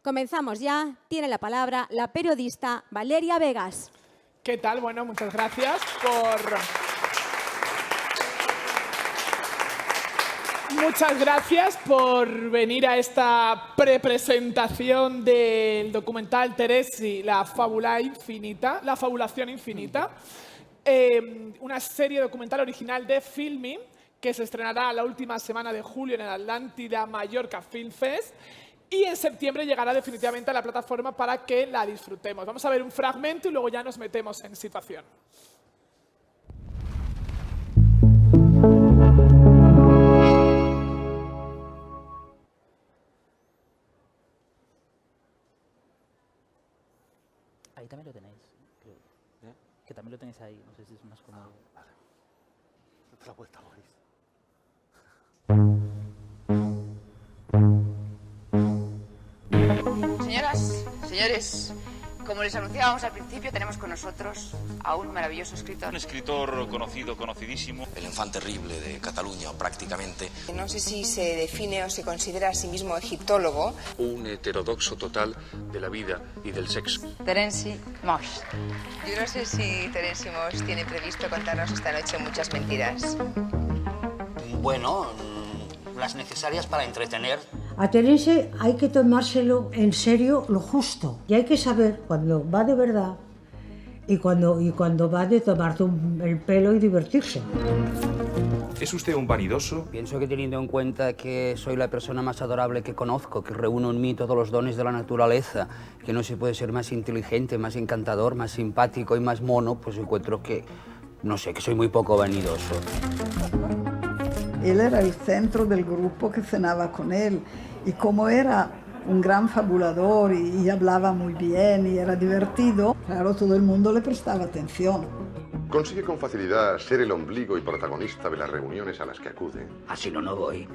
Comenzamos ya. Tiene la palabra la periodista Valeria Vegas. ¿Qué tal? Bueno, muchas gracias por venir a esta prepresentación del documental Teresi, la fabulación infinita. Una serie documental original de Filmin que se estrenará la última semana de julio en el Atlántida Mallorca Film Fest. Y en septiembre llegará definitivamente a la plataforma para que la disfrutemos. Vamos a ver un fragmento y luego ya nos metemos en situación. Ahí también lo tenéis, creo. Que también lo tenéis ahí, no sé si es más cómodo. Vale. La vuelta, Boris. Señoras, señores, como les anunciábamos al principio, tenemos con nosotros a un maravilloso escritor. Un escritor conocido, conocidísimo. El enfant terrible de Cataluña, prácticamente. No sé si se define o se considera a sí mismo egiptólogo. Un heterodoxo total de la vida y del sexo. Terenci Moix. Yo no sé si Terenci Moix tiene previsto contarnos esta noche muchas mentiras. Bueno, las necesarias para entretener. A Terence hay que tomárselo en serio lo justo y hay que saber cuando va de verdad y cuando va de tomarte el pelo y divertirse. ¿Es usted un vanidoso? Pienso que teniendo en cuenta que soy la persona más adorable que conozco, que reúno en mí todos los dones de la naturaleza, que no se puede ser más inteligente, más encantador, más simpático y más mono, pues encuentro que, no sé, que soy muy poco vanidoso. Él era el centro del grupo que cenaba con él y como era un gran fabulador y hablaba muy bien y era divertido, claro, todo el mundo le prestaba atención. Consigue con facilidad ser el ombligo y protagonista de las reuniones a las que acude. Así no voy.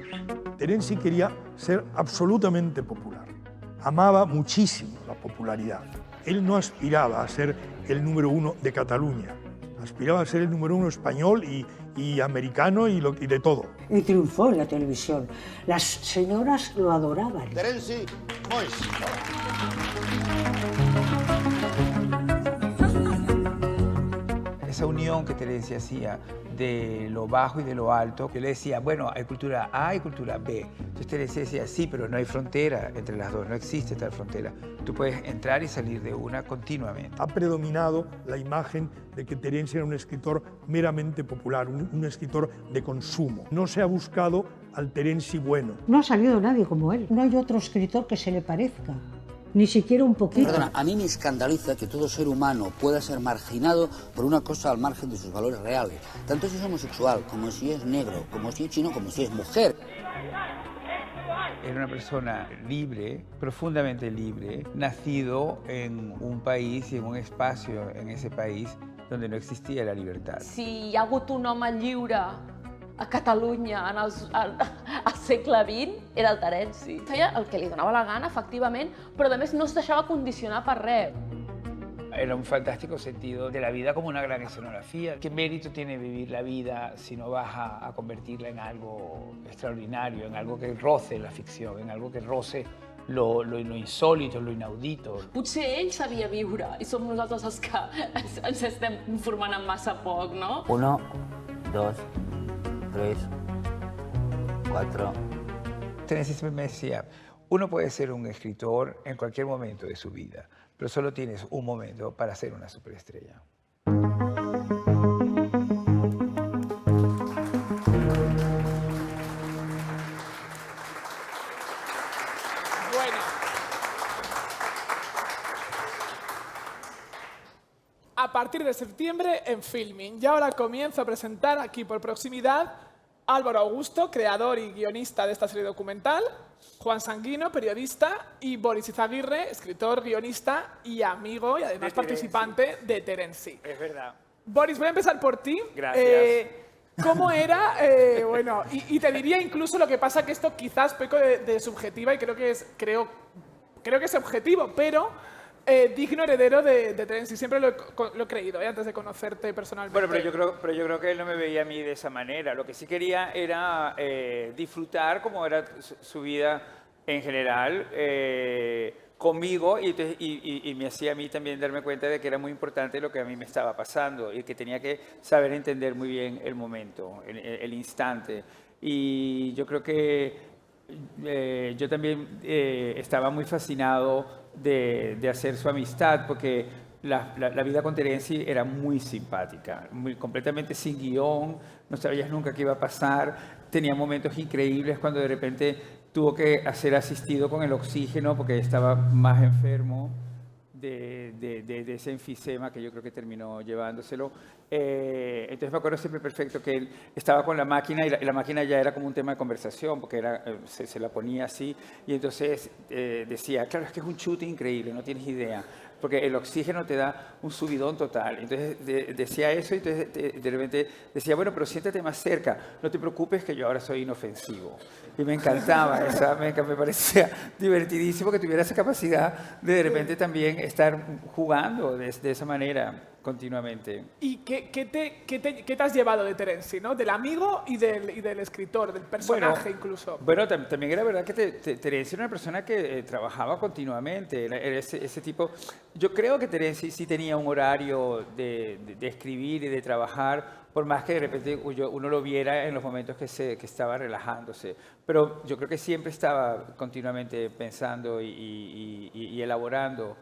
Terenci quería ser absolutamente popular. Amaba muchísimo la popularidad. Él no aspiraba a ser el número uno de Cataluña. Aspiraba a ser el número uno español y americano y de todo. Y triunfó en la televisión. Las señoras lo adoraban. Terenci Moix. Esa unión que Terenci hacía de lo bajo y de lo alto, yo le decía, bueno, hay cultura A y cultura B. Entonces Terenci decía, sí, pero no hay frontera entre las dos, no existe tal frontera. Tú puedes entrar y salir de una continuamente. Ha predominado la imagen de que Terenci era un escritor meramente popular, un escritor de consumo. No se ha buscado al Terenci bueno. No ha salido nadie como él. No hay otro escritor que se le parezca. Ni siquiera un poquito. Perdona, a mí me escandaliza que todo ser humano pueda ser marginado por una cosa al margen de sus valores reales. Tanto si es homosexual, como si es negro, como si es chino, como si es mujer. Era una persona libre, profundamente libre, nacido en un país y en un espacio en ese país donde no existia la libertad. Si hi ha hagut un home lliure a Catalunya al segle XX, era el Terenci. Feia el que li donava la gana, efectivament, però a més no es deixava condicionar per res. Era un fantástico sentido de la vida como una gran escenografía. ¿Qué mérito tiene vivir la vida si no vas a convertirla en algo extraordinario, en algo que roce la ficción, en algo que roce lo insòlito, lo inaudito? Potser ell sabia viure i som nosaltres els que ens estem informant en massa poc, no? 1, 2, 3, 4. Terenci siempre me decía, uno puede ser un escritor en cualquier momento de su vida, pero solo tienes un momento para ser una superestrella. Bueno. A partir de septiembre en Filmin. Y ahora comienzo a presentar aquí por proximidad Álvaro Augusto, creador y guionista de esta serie documental, Juan Sanguino, periodista, y Boris Izaguirre, escritor, guionista y amigo y además participante de Terenci. Es verdad. Boris, voy a empezar por ti. Gracias. ¿Cómo era? Bueno, y te diría incluso lo que pasa que esto quizás peco de subjetiva y creo que es objetivo, pero digno heredero de Terenci. Siempre lo he creído, antes de conocerte personalmente. Bueno, pero yo creo que él no me veía a mí de esa manera. Lo que sí quería era disfrutar como era su vida en general conmigo y me hacía a mí también darme cuenta de que era muy importante lo que a mí me estaba pasando y que tenía que saber entender muy bien el momento, el instante. Y yo creo que yo también estaba muy fascinado de hacer su amistad porque la vida con Terenci era muy simpática, completamente sin guión, no sabías nunca qué iba a pasar, tenía momentos increíbles cuando de repente tuvo que ser asistido con el oxígeno porque estaba más enfermo de ese enfisema que yo creo que terminó llevándoselo. Entonces me acuerdo siempre perfecto que él estaba con la máquina y la máquina ya era como un tema de conversación porque se la ponía así y entonces decía, claro, es que es un chute increíble, no tienes idea, porque el oxígeno te da un subidón total. Entonces decía eso y entonces de repente decía, bueno, pero siéntate más cerca, no te preocupes que yo ahora soy inofensivo. Y me encantaba, me parecía divertidísimo que tuviera esa capacidad de repente también estar jugando de esa manera continuamente. ¿Y qué te has llevado de Terenci, ¿no? Del amigo y del escritor, del personaje incluso. Bueno, también era verdad que Terenci era una persona que trabajaba continuamente, era ese tipo. Yo creo que Terenci sí tenía un horario de escribir y de trabajar, por más que de repente uno lo viera en los momentos que estaba relajándose. Pero yo creo que siempre estaba continuamente pensando y elaborando.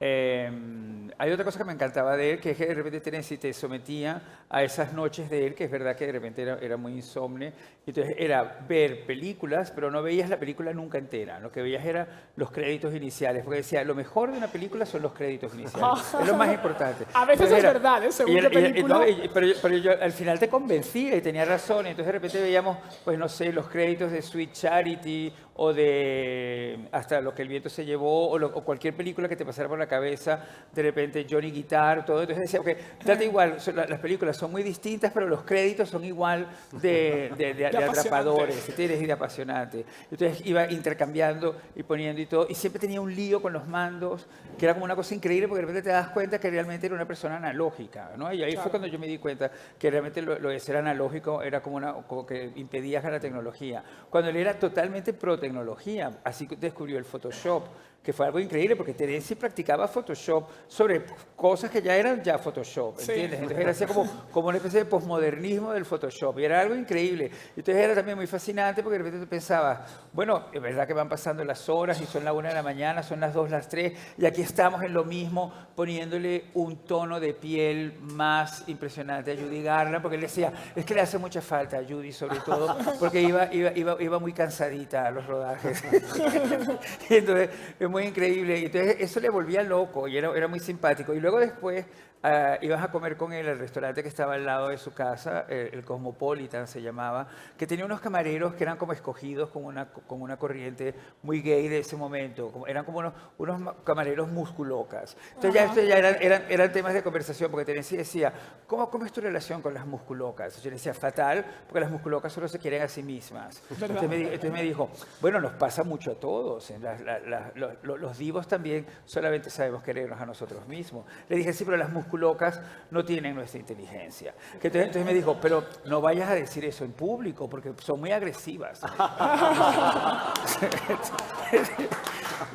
Hay otra cosa que me encantaba de él, que es que de repente Terenci te sometía a esas noches de él, que es verdad que de repente era muy insomne. Entonces era ver películas, pero no veías la película nunca entera. Lo que veías eran los créditos iniciales, porque decía, lo mejor de una película son los créditos iniciales. Es lo más importante. A veces entonces es verdad, según qué película. Pero yo al final te convencía y tenía razón. Entonces de repente veíamos, pues no sé, los créditos de Sweet Charity o de hasta Lo que el viento se llevó o cualquier película que te pasara por la cabeza, de repente Johnny Guitar, todo. Entonces decía, okay, trata igual, las películas son muy distintas, pero los créditos son igual de atrapadores, ¿entiendes? Y de apasionantes. Entonces iba intercambiando y poniendo y todo, y siempre tenía un lío con los mandos, que era como una cosa increíble, porque de repente te das cuenta que realmente era una persona analógica, ¿no? Y ahí fue cuando yo me di cuenta que realmente lo de ser analógico era como que impedía la tecnología. Cuando él era totalmente pro tecnología, así descubrió el Photoshop, que fue algo increíble porque Terenci practicaba Photoshop sobre cosas que ya eran Photoshop, ¿entiendes? Entonces era así como una especie de posmodernismo del Photoshop y era algo increíble. Entonces era también muy fascinante porque de repente tú pensabas, bueno, es verdad que van pasando las horas y son las 1 de la mañana, son las 2, las 3 y aquí estamos en lo mismo poniéndole un tono de piel más impresionante a Judy Garland porque él decía, es que le hace mucha falta a Judy sobre todo porque iba muy cansadita a los rodajes. Y entonces muy increíble. Y entonces eso le volvía loco y era muy simpático. Y luego después ibas a comer con él al restaurante que estaba al lado de su casa, el Cosmopolitan se llamaba, que tenía unos camareros que eran como escogidos con una corriente muy gay de ese momento. Eran como unos camareros musculocas. Entonces ya eran temas de conversación, porque Terenci decía, ¿cómo es tu relación con las musculocas? Yo le decía, fatal, porque las musculocas solo se quieren a sí mismas. Entonces me dijo, bueno, nos pasa mucho a todos. Los divos también solamente sabemos querernos a nosotros mismos. Le dije, sí, pero las musculocas no tienen nuestra inteligencia. Entonces me dijo, pero no vayas a decir eso en público porque son muy agresivas.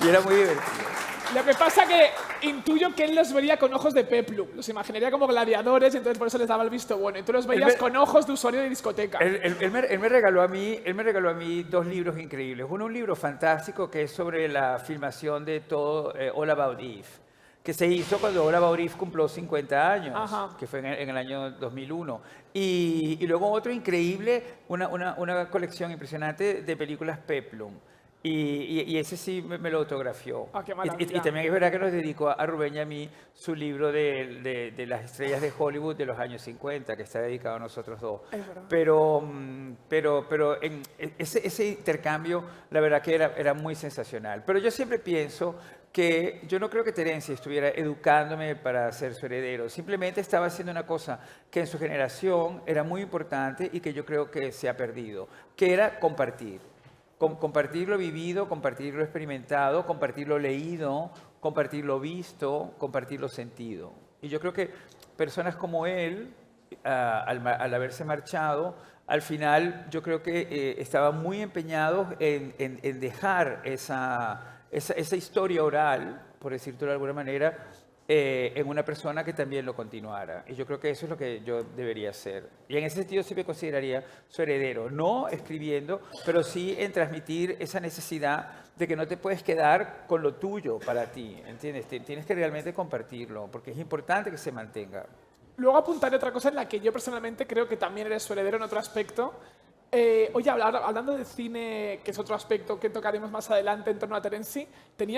Y era muy divertido. Lo que pasa que intuyo que él los vería con ojos de peplum. Los imaginaría como gladiadores y entonces por eso les daba el visto bueno. Y tú los veías con ojos de usuario de discoteca. Él me regaló a mí 2 libros increíbles. Uno, un libro fantástico que es sobre la filmación de todo All About Eve, que se hizo cuando All About Eve cumplió 50 años, Ajá. que fue en el año 2001. Y luego otro increíble, una colección impresionante de películas peplum. Y ese sí me lo autografió. Ah, qué y maravilla. también es verdad que nos dedicó a Rubén y a mí su libro de las estrellas de Hollywood de los años 50, que está dedicado a nosotros dos. Es verdad. Pero en ese intercambio, la verdad que era muy sensacional. Pero yo siempre pienso que yo no creo que Terence estuviera educándome para ser su heredero. Simplemente estaba haciendo una cosa que en su generación era muy importante y que yo creo que se ha perdido, que era compartir. Compartir lo vivido, compartir lo experimentado, compartir lo leído, compartir lo visto, compartir lo sentido. Y yo creo que personas como él, al haberse marchado, al final yo creo que estaban muy empeñados en dejar esa historia oral, por decirlo de alguna manera, en una persona que también lo continuara. Y yo creo que eso es lo que yo debería hacer. Y en ese sentido sí me consideraría su heredero. No escribiendo, pero sí en transmitir esa necesidad de que no te puedes quedar con lo tuyo para ti, ¿entiendes? Tienes que realmente compartirlo, porque es importante que se mantenga. Luego apuntaré otra cosa en la que yo personalmente creo que también eres su heredero en otro aspecto. Oye, hablando de cine, que es otro aspecto que tocaremos más adelante en torno a Terence,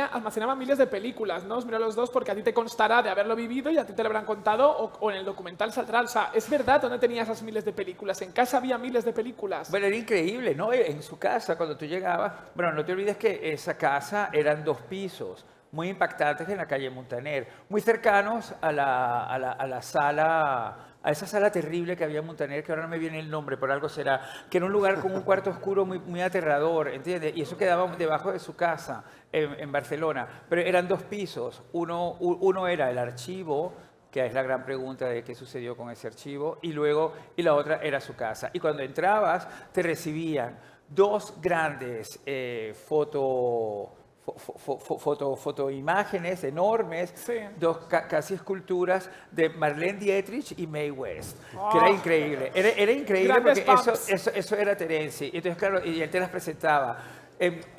almacenaba miles de películas, ¿no? Os miro a los dos porque a ti te constará de haberlo vivido y a ti te lo habrán contado o en el documental saldrá. O sea, ¿es verdad dónde tenía esas miles de películas? ¿En casa había miles de películas? Bueno, era increíble, ¿no? En su casa, cuando tú llegabas... Bueno, no te olvides que esa casa eran 2 pisos, muy impactantes en la calle Montaner, muy cercanos a la sala... a esa sala terrible que había en Montaner, que ahora no me viene el nombre, por algo será, que era un lugar con un cuarto oscuro muy aterrador, ¿entiendes? Y eso quedaba debajo de su casa en Barcelona, pero eran 2 pisos. Uno era el archivo, que es la gran pregunta de qué sucedió con ese archivo, y la otra era su casa. Y cuando entrabas, te recibían 2 grandes fotoimágenes enormes, sí. 2 casi esculturas de Marlene Dietrich y Mae West, que era increíble. Era increíble porque eso era Terence. Entonces, claro, y él te las presentaba.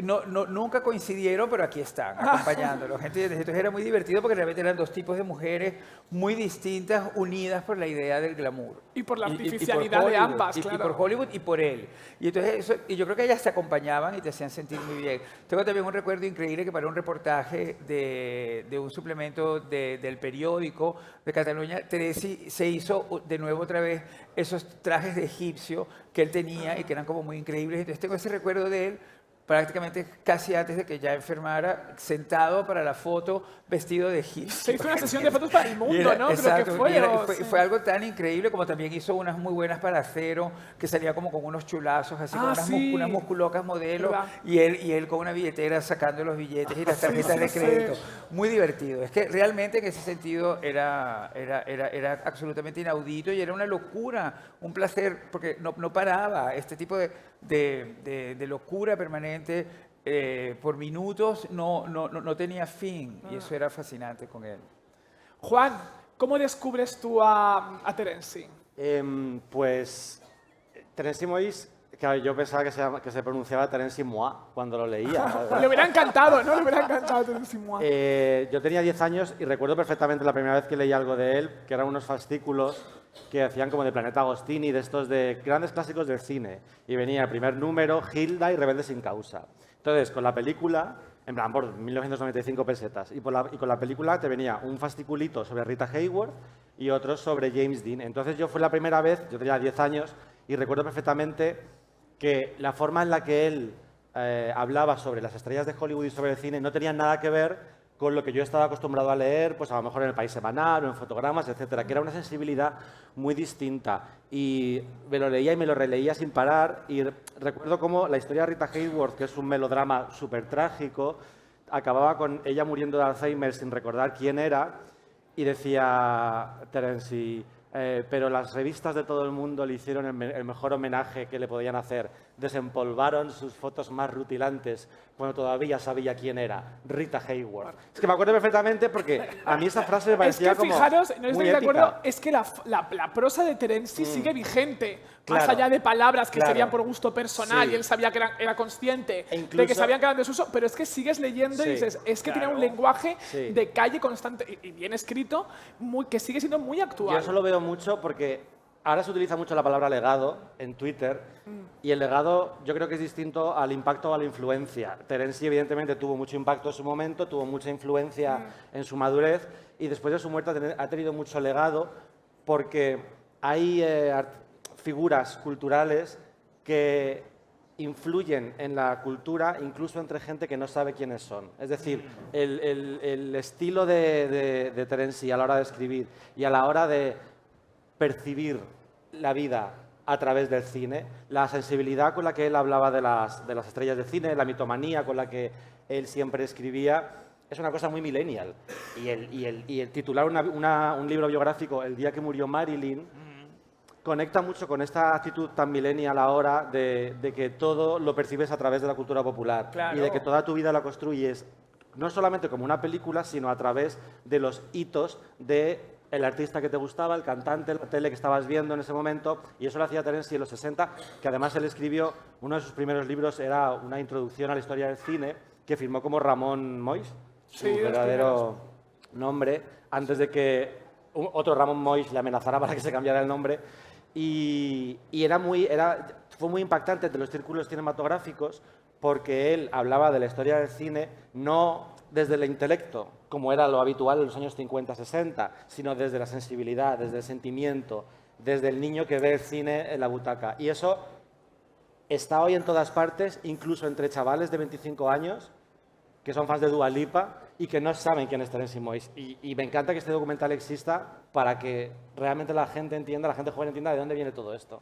Nunca coincidieron, pero aquí están, acompañándolos. Entonces era muy divertido porque realmente eran 2 tipos de mujeres muy distintas, unidas por la idea del glamour. Y por la artificialidad de ambas, claro. Y por Hollywood y por él. Y entonces yo creo que ellas te acompañaban y te hacían sentir muy bien. Tengo también un recuerdo increíble que para un reportaje de un suplemento del periódico de Cataluña, Terence se hizo de nuevo otra vez esos trajes de egipcio que él tenía y que eran como muy increíbles. Entonces tengo ese recuerdo de él prácticamente casi antes de que ya enfermara, sentado para la foto, vestido de egipcio. Se hizo una sesión de fotos para el mundo, ¿no? Exacto. Creo que fue algo tan increíble, como también hizo unas muy buenas para Cero, que salía como con unos chulazos, así con unas musculocas modelo, y él con una billetera sacando los billetes y las tarjetas de crédito. Muy divertido. Es que realmente en ese sentido era absolutamente inaudito y era una locura, un placer, porque no paraba. Este tipo de locura permanente por minutos no tenía fin, y eso era fascinante con él. Juan, ¿cómo descubres tú a Terence? Pues Terence Moix, claro, yo pensaba que se pronunciaba Terence Moi cuando lo leía. Le hubiera encantado, ¿no? Le hubiera encantado Terence Moi. Yo tenía 10 años y recuerdo perfectamente la primera vez que leí algo de él, que eran unos fascículos que hacían como de Planeta Agostini, de estos de grandes clásicos del cine. Y venía el primer número, Hilda y Rebelde sin causa. Entonces, con la película, en plan, por 1995 pesetas, y con la película te venía un fasciculito sobre Rita Hayworth y otro sobre James Dean. Entonces fue la primera vez, yo tenía 10 años, y recuerdo perfectamente que la forma en la que él hablaba sobre las estrellas de Hollywood y sobre el cine no tenía nada que ver con lo que yo estaba acostumbrado a leer, pues a lo mejor en El País Semanal o en Fotogramas, etcétera, que era una sensibilidad muy distinta. Y me lo leía y me lo releía sin parar, y recuerdo cómo la historia de Rita Hayworth, que es un melodrama súper trágico, acababa con ella muriendo de Alzheimer sin recordar quién era, y decía Terence, pero las revistas de todo el mundo le hicieron el mejor homenaje que le podían hacer. Desempolvaron sus fotos más rutilantes cuando todavía sabía quién era, Rita Hayworth. Es que me acuerdo perfectamente porque a mí esa frase me parecía como fijaros, no muy estoy de acuerdo, épica. es que la prosa de Terence sigue vigente, Claro, más allá de palabras que claro. serían por gusto personal, Sí. y él sabía que era consciente incluso- de que sabían que eran desuso, pero es que sigues leyendo y Sí, dices, es que tiene claro. un lenguaje Sí. de calle constante y bien escrito, que sigue siendo muy actual. Yo eso lo veo mucho porque ahora se utiliza mucho la palabra legado en Twitter y el legado yo creo que es distinto al impacto o a la influencia. Terence evidentemente tuvo mucho impacto en su momento, tuvo mucha influencia en su madurez y después de su muerte ha tenido mucho legado porque hay figuras culturales que influyen en la cultura incluso entre gente que no sabe quiénes son. Es decir, el estilo de Terence a la hora de escribir y a la hora de percibir la vida a través del cine, la sensibilidad con la que él hablaba de las estrellas de cine, la mitomanía con la que él siempre escribía, es una cosa muy millennial. Y el titular un libro biográfico, El día que murió Marilyn, conecta mucho con esta actitud tan millennial ahora de que todo lo percibes a través de la cultura popular. Claro. Y de que toda tu vida la construyes no solamente como una película, sino a través de los hitos del artista que te gustaba, el cantante, la tele que estabas viendo en ese momento. Y eso lo hacía Terence en los 60, que además él escribió, uno de sus primeros libros era una introducción a la historia del cine, que firmó como Ramón Moix, su verdadero nombre, antes de que otro Ramón Moix le amenazara para que se cambiara el nombre. Y fue muy impactante entre los círculos cinematográficos porque él hablaba de la historia del cine no desde el intelecto, como era lo habitual en los años 50-60, sino desde la sensibilidad, desde el sentimiento, desde el niño que ve el cine en la butaca. Y eso está hoy en todas partes, incluso entre chavales de 25 años que son fans de Dua Lipa y que no saben quién es Terence Moix. Y me encanta que este documental exista para que realmente la gente entienda, la gente joven entienda de dónde viene todo esto.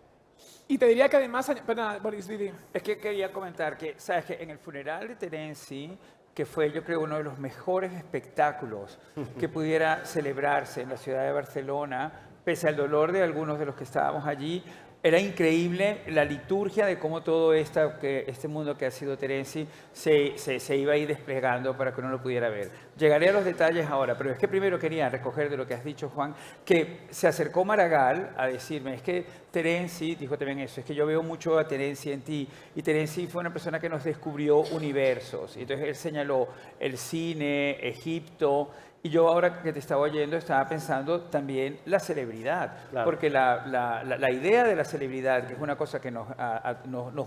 Y te diría que además... Perdona, Boris, Didi. Es que quería comentar que, ¿sabes? Que en el funeral de Terence, que fue, yo creo, uno de los mejores espectáculos que pudiera celebrarse en la ciudad de Barcelona, pese al dolor de algunos de los que estábamos allí, era increíble la liturgia de cómo todo este mundo que ha sido Terence se iba a ir desplegando para que uno lo pudiera ver. Llegaré a los detalles ahora, pero es que primero quería recoger de lo que has dicho, Juan, que se acercó Maragall a decirme, es que Terence, dijo también eso, es que yo veo mucho a Terence en ti, y Terence fue una persona que nos descubrió universos. Y entonces él señaló el cine, Egipto. Y yo ahora que te estaba oyendo estaba pensando también la celebridad, claro. Porque la idea de la celebridad, que es una cosa que nos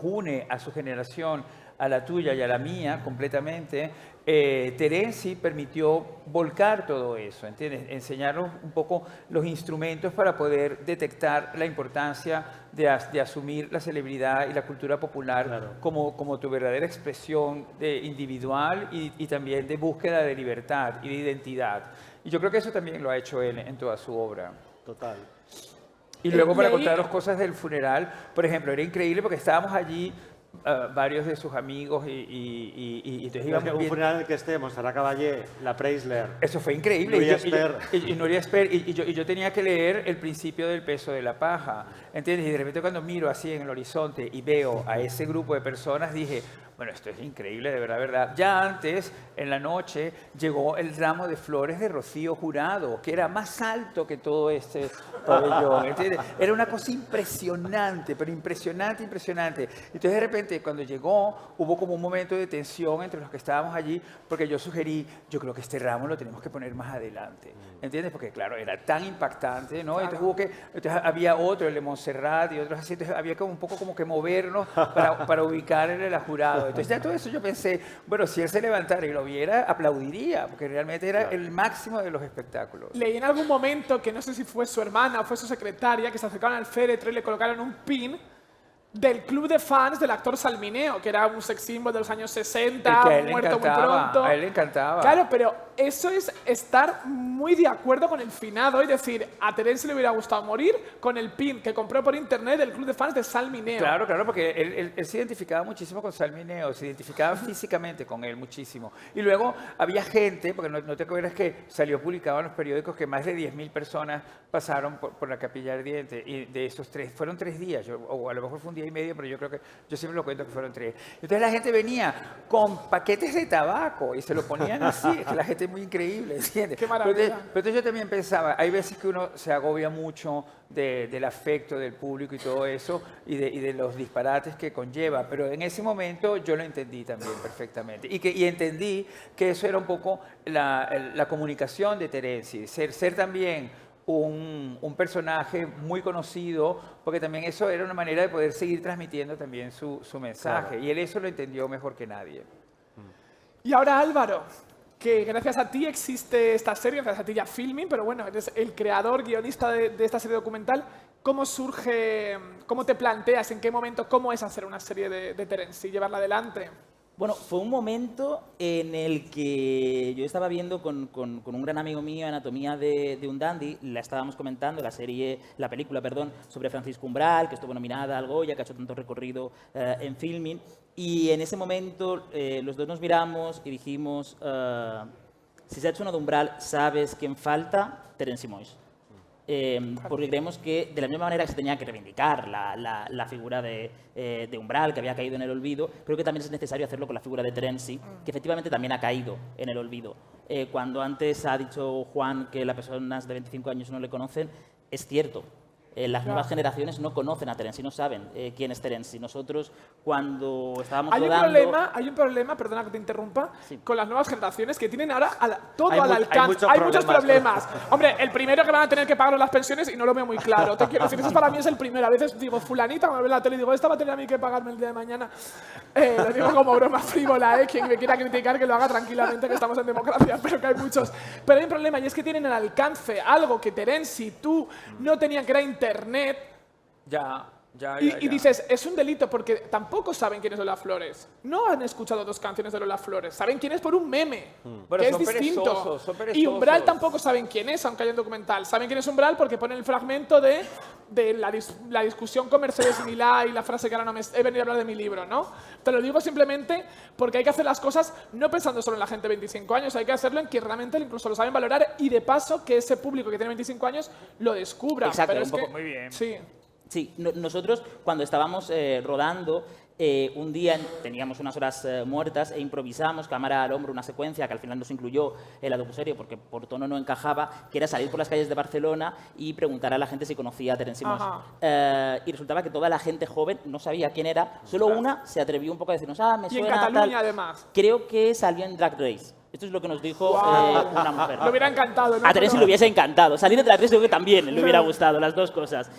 une a su generación, a la tuya y a la mía completamente, Terence permitió volcar todo eso, ¿entiendes? Enseñarnos un poco los instrumentos para poder detectar la importancia de asumir la celebridad y la cultura popular, claro, como tu verdadera expresión individual y también de búsqueda de libertad y de identidad. Y yo creo que eso también lo ha hecho él en toda su obra. Total. Y luego para contaros cosas del funeral, por ejemplo, era increíble porque estábamos allí varios de sus amigos y entonces íbamos un funeral en el que estemos, Sara Caballé, la Preisler. Eso fue increíble. Nuria Esper. Y Nuria Esper. Y yo tenía que leer El principio del peso de la paja, ¿entiendes? Y de repente cuando miro así en el horizonte y veo a ese grupo de personas, dije, bueno, esto es increíble, de verdad. Ya antes, en la noche, llegó el ramo de flores de Rocío Jurado, que era más alto que todo este pabellón, ¿entiendes? Era una cosa impresionante, pero impresionante. Entonces, de repente, cuando llegó, hubo como un momento de tensión entre los que estábamos allí, porque yo sugerí, yo creo que este ramo lo tenemos que poner más adelante, ¿entiendes? Porque, claro, era tan impactante, ¿no? Entonces, entonces había otro, el de Montserrat y otros así, entonces había como un poco como que movernos para ubicar en el jurado. Entonces ya todo eso yo pensé, bueno, si él se levantara y lo viera, aplaudiría, porque realmente era el máximo de los espectáculos. Leí en algún momento que no sé si fue su hermana o fue su secretaria, que se acercaron al féretro y le colocaron un pin del club de fans del actor Salmineo, que era un sex symbol de los años 60, muerto muy pronto. A él le encantaba. Claro, pero eso es estar muy de acuerdo con el finado y decir, a Terence le hubiera gustado morir con el pin que compró por internet del club de fans de Salmineo. Claro, porque él se identificaba muchísimo con Salmineo, se identificaba físicamente con él muchísimo. Y luego había gente, porque no te acuerdas que salió publicado en los periódicos que más de 10.000 personas pasaron por la Capilla Ardiente, y de esos fueron 3 días, o a lo mejor fue un día y medio, pero yo creo que, yo siempre lo cuento que fueron 3. Entonces la gente venía con paquetes de tabaco y se lo ponían así, es que la gente es muy increíble, ¿entiendes? Qué maravilla. Pero entonces yo también pensaba, hay veces que uno se agobia mucho del afecto del público y todo eso, y de los disparates que conlleva, pero en ese momento yo lo entendí también perfectamente, y entendí que eso era un poco la comunicación de Terence, ser también un personaje muy conocido, porque también eso era una manera de poder seguir transmitiendo también su mensaje. Claro. Y él eso lo entendió mejor que nadie. Y ahora Álvaro, que gracias a ti existe esta serie, gracias a ti ya Filming, pero bueno, eres el creador, guionista de esta serie documental. ¿Cómo surge, cómo te planteas, en qué momento, cómo es hacer una serie de Terence y llevarla adelante? Bueno, fue un momento en el que yo estaba viendo con un gran amigo mío Anatomía de un Dandy, la estábamos comentando, la película, sobre Francisco Umbral, que estuvo nominada al Goya, que ha hecho tanto recorrido en Filming, y en ese momento los dos nos miramos y dijimos, si se ha hecho uno de Umbral, ¿sabes quién falta? Terence Moix. Porque creemos que de la misma manera que se tenía que reivindicar la figura de Umbral, que había caído en el olvido, creo que también es necesario hacerlo con la figura de Terence, que efectivamente también ha caído en el olvido. Cuando antes ha dicho Juan que las personas de 25 años no le conocen, es cierto. Las nuevas generaciones no conocen a Terence y no saben quién es Terence. Nosotros, cuando estábamos rodando... Hay un problema, perdona que te interrumpa, con las nuevas generaciones que tienen ahora todo Hay al mu- alcance. hay Hay muchos problemas. Hombre, el primero que van a tener que pagar las pensiones y no lo veo muy claro. Te quiero decir, eso para mí es el primero. A veces digo, fulanita, me ve en la tele y digo, esta va a tener a mí que pagarme el día de mañana. Lo digo como broma frívola, quien me quiera criticar que lo haga tranquilamente, que estamos en democracia, pero que hay muchos. Pero hay un problema y es que tienen al alcance algo que Terence y tú no tenían, que era Internet. Y dices, es un delito porque tampoco saben quién es Lola Flores. No han escuchado 2 canciones de Lola Flores. Saben quién es por un meme, Pero que es son distinto. son Y perezosos. Umbral tampoco saben quién es, aunque haya un documental. Saben quién es Umbral porque ponen el fragmento de la discusión con Mercedes Milá y la frase que ahora no me... He venido a hablar de mi libro, ¿no? Te lo digo simplemente porque hay que hacer las cosas no pensando solo en la gente de 25 años, hay que hacerlo en que realmente incluso lo saben valorar y de paso que ese público que tiene 25 años lo descubra. Exacto, Pero un poco- que, muy bien. Sí. Sí, nosotros cuando estábamos rodando, un día teníamos unas horas muertas e improvisamos, cámara al hombro, una secuencia que al final no se incluyó en la docuserie porque por tono no encajaba, que era salir por las calles de Barcelona y preguntar a la gente si conocía a Terence Moix. Y resultaba que toda la gente joven no sabía quién era, solo una se atrevió un poco a decirnos, me Y en suena Cataluña, tal. además. Creo que salió en Drag Race. Esto es lo que nos dijo una mujer. Me hubiera encantado, ¿no? A Terence le hubiese encantado. Salir de Drag Race creo que también le hubiera gustado, las dos cosas.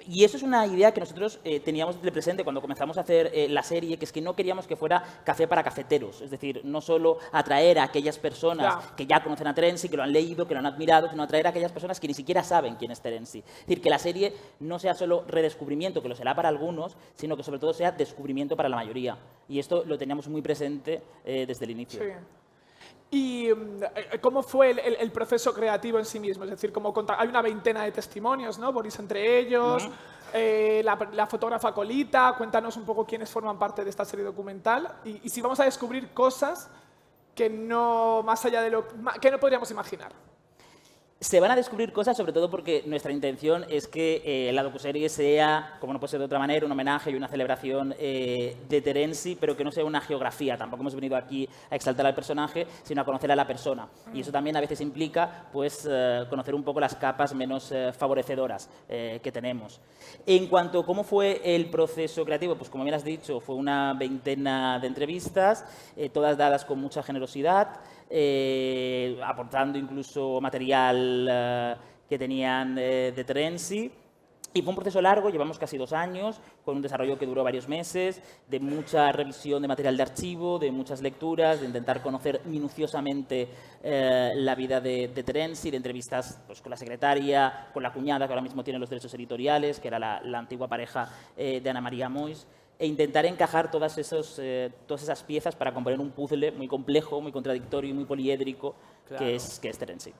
Y eso es una idea que nosotros teníamos de presente cuando comenzamos a hacer la serie, que es que no queríamos que fuera café para cafeteros. Es decir, no solo atraer a aquellas personas que ya conocen a Terence, que lo han leído, que lo han admirado, sino atraer a aquellas personas que ni siquiera saben quién es Terence. Es decir, que la serie no sea solo redescubrimiento, que lo será para algunos, sino que sobre todo sea descubrimiento para la mayoría. Y esto lo teníamos muy presente desde el inicio. Sí. ¿Y cómo fue el proceso creativo en sí mismo? Es decir, hay una veintena de testimonios, ¿no? Boris entre ellos, la fotógrafa Colita. Cuéntanos un poco quiénes forman parte de esta serie documental y si vamos a descubrir cosas que no, más allá de que no podríamos imaginar. Se van a descubrir cosas, sobre todo porque nuestra intención es que la docuserie sea, como no puede ser de otra manera, un homenaje y una celebración de Terence, pero que no sea una geografía. Tampoco hemos venido aquí a exaltar al personaje, sino a conocer a la persona. Y eso también a veces implica pues, conocer un poco las capas menos favorecedoras que tenemos. En cuanto a cómo fue el proceso creativo, pues como bien has dicho, fue una veintena de entrevistas, todas dadas con mucha generosidad, aportando incluso material que tenían de Terence. Y fue un proceso largo, llevamos casi 2 años, con un desarrollo que duró varios meses, de mucha revisión de material de archivo, de muchas lecturas, de intentar conocer minuciosamente la vida de Terence, de entrevistas pues, con la secretaria, con la cuñada, que ahora mismo tiene los derechos editoriales, que era la antigua pareja de Ana María Moix, e intentar encajar todas esas piezas para componer un puzzle muy complejo, muy contradictorio y muy poliédrico, Claro. que es Terence.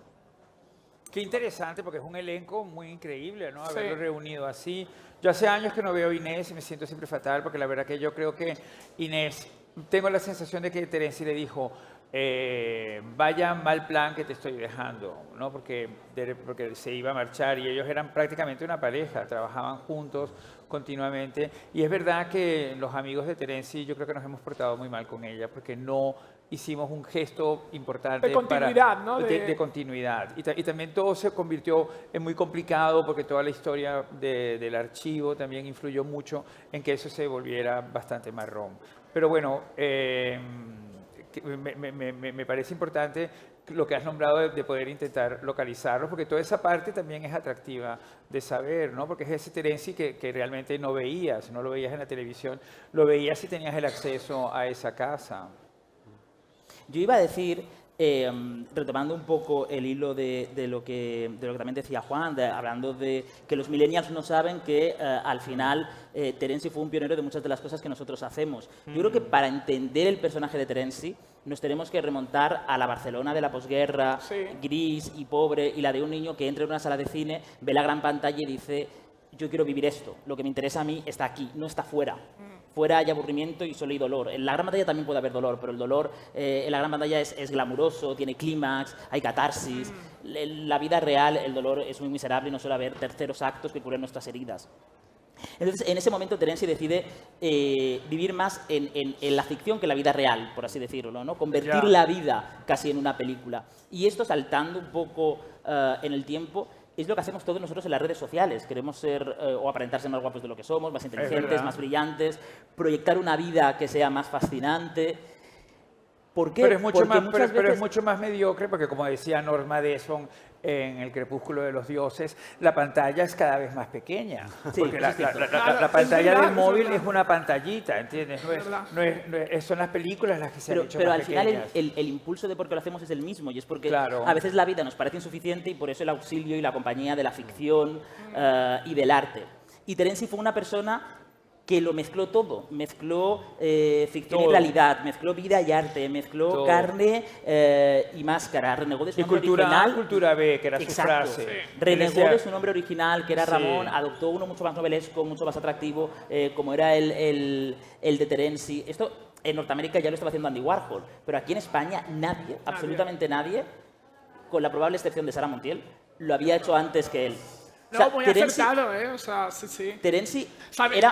Qué interesante, porque es un elenco muy increíble, ¿no? Haberlo reunido así. Yo hace años que no veo a Inés y me siento siempre fatal, porque la verdad que yo creo que Inés, tengo la sensación de que Terence le dijo, vaya mal plan que te estoy dejando, ¿no? Porque se iba a marchar y ellos eran prácticamente una pareja, trabajaban juntos continuamente. Y es verdad que los amigos de Terence, yo creo que nos hemos portado muy mal con ella, porque no hicimos un gesto importante De continuidad, ¿no? de continuidad. Y también todo se convirtió en muy complicado porque toda la historia del archivo también influyó mucho en que eso se volviera bastante marrón. Pero bueno, me parece importante lo que has nombrado de poder intentar localizarlos, porque toda esa parte también es atractiva de saber, ¿no? Porque es ese Terenzi que realmente no veías, no lo veías en la televisión, lo veías si tenías el acceso a esa casa. Yo iba a decir, retomando un poco el hilo de lo que también decía Juan, hablando de que los millennials no saben que al final Terenzi fue un pionero de muchas de las cosas que nosotros hacemos. Yo creo que para entender el personaje de Terenzi nos tenemos que remontar a la Barcelona de la posguerra, gris y pobre, y la de un niño que entra en una sala de cine, ve la gran pantalla y dice: yo quiero vivir esto, lo que me interesa a mí está aquí, no está fuera. Fuera hay aburrimiento y solo hay dolor. En la gran pantalla también puede haber dolor, pero el dolor en la gran pantalla es glamuroso, tiene clímax, hay catarsis. En la vida real el dolor es muy miserable y no suele haber terceros actos que curen nuestras heridas. Entonces, en ese momento Terenzi decide vivir más en la ficción que en la vida real, por así decirlo, ¿no? Convertir la vida casi en una película. Y esto, saltando un poco en el tiempo, es lo que hacemos todos nosotros en las redes sociales. Queremos ser o aparentar ser más guapos de lo que somos, más inteligentes, más brillantes, proyectar una vida que sea más fascinante. ¿Por qué? Pero es mucho más mediocre porque, como decía Norma Desmond en El crepúsculo de los dioses, la pantalla es cada vez más pequeña. Sí, porque la pantalla del móvil es una pantallita, ¿entiendes? Son las películas las que se han hecho pero más al final pequeñas. el impulso de por qué lo hacemos es el mismo, y es porque a veces la vida nos parece insuficiente y por eso el auxilio y la compañía de la ficción y del arte. Y Terenzi fue una persona que lo mezcló todo, mezcló ficción y realidad, mezcló vida y arte, mezcló carne y máscara, renegó de su nombre original. Cultura B, que era su frase. Renegó de su nombre original, que era Ramón, adoptó uno mucho más novelesco, mucho más atractivo, como era el de Terenzi. Esto en Norteamérica ya lo estaba haciendo Andy Warhol, pero aquí en España nadie, absolutamente nadie, con la probable excepción de Sara Montiel, lo había hecho antes que él. No, O sea, muy Terenzi, acertado, ¿eh? O sea, sí. Terenzi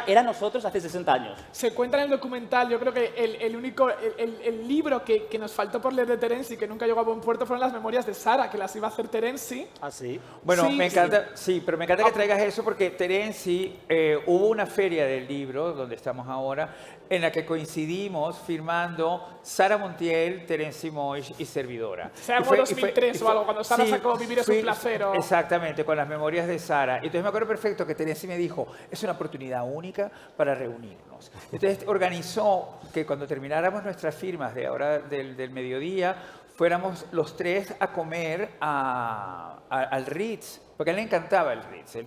era nosotros hace 60 años. Se cuenta en el documental, yo creo que el libro que nos faltó por leer de Terenzi, que nunca llegó a buen puerto, fueron las memorias de Sara, que las iba a hacer Terenzi. ¿Ah, sí? Bueno, Sí, me encanta, pero me encanta que traigas eso porque Terenzi, hubo una feria del libro, donde estamos ahora, en la que coincidimos firmando Sara Montiel, Terenzi Moix y servidora. Sea como 2003 o algo, cuando Sara sacó Vivir es un placer. Exactamente, con las memorias de Sara. Entonces me acuerdo perfecto que Terenzi me dijo, es una oportunidad única para reunirnos. Entonces organizó que cuando termináramos nuestras firmas de ahora del mediodía, fuéramos los tres a comer al Ritz, porque a él le encantaba el Ritz. Él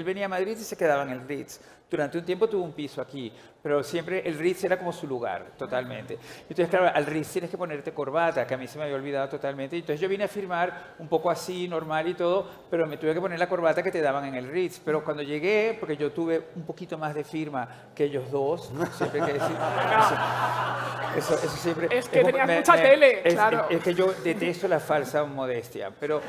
venía a Madrid y se quedaba en el Ritz. Durante un tiempo tuvo un piso aquí, pero siempre el Ritz era como su lugar, totalmente. Entonces, claro, al Ritz tienes que ponerte corbata, que a mí se me había olvidado totalmente. Entonces yo vine a firmar un poco así, normal y todo, pero me tuve que poner la corbata que te daban en el Ritz. Pero cuando llegué, porque yo tuve un poquito más de firma que ellos dos, siempre hay que decir... Eso siempre... Es que tenías mucha tele, claro. Es que yo detesto la falsa modestia, pero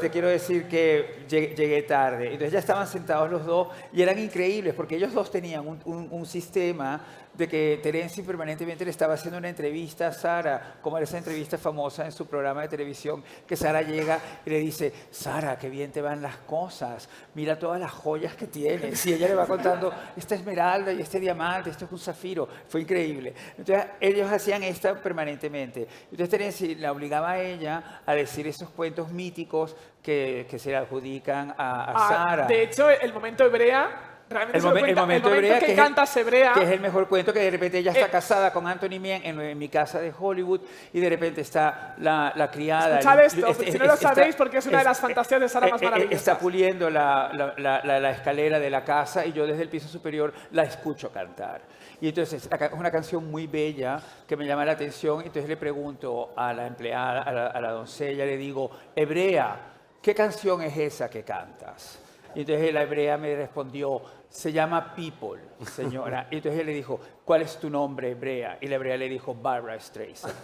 te quiero decir que llegué tarde. Entonces ya estaban sentados los dos y eran increíbles, porque ellos dos tenían un sistema de que Terenzi permanentemente le estaba haciendo una entrevista a Sara, como era esa entrevista famosa en su programa de televisión, que Sara llega y le dice, Sara, qué bien te van las cosas, mira todas las joyas que tienes. Y ella le va contando, esta esmeralda y este diamante, esto es un zafiro. Fue increíble. Entonces ellos hacían esto permanentemente. Entonces Terenzi la obligaba a ella a decir esos cuentos míticos que se le adjudican a Sara. De hecho, el momento hebrea... El momento hebrea, que cantas hebrea, que es el mejor cuento, que de repente ella está casada con Anthony Mien en mi casa de Hollywood y de repente está la criada. Escuchad esto, si no lo sabéis, porque es una de las fantasías de Sara más maravillosas. Está puliendo la escalera de la casa y yo desde el piso superior la escucho cantar. Y entonces es una canción muy bella que me llama la atención. Entonces le pregunto a la empleada, a la doncella, le digo, hebrea, ¿qué canción es esa que cantas? Y entonces la hebrea me respondió, se llama People, señora. Y entonces él le dijo, ¿cuál es tu nombre, hebrea? Y la hebrea le dijo, Barbra Streisand.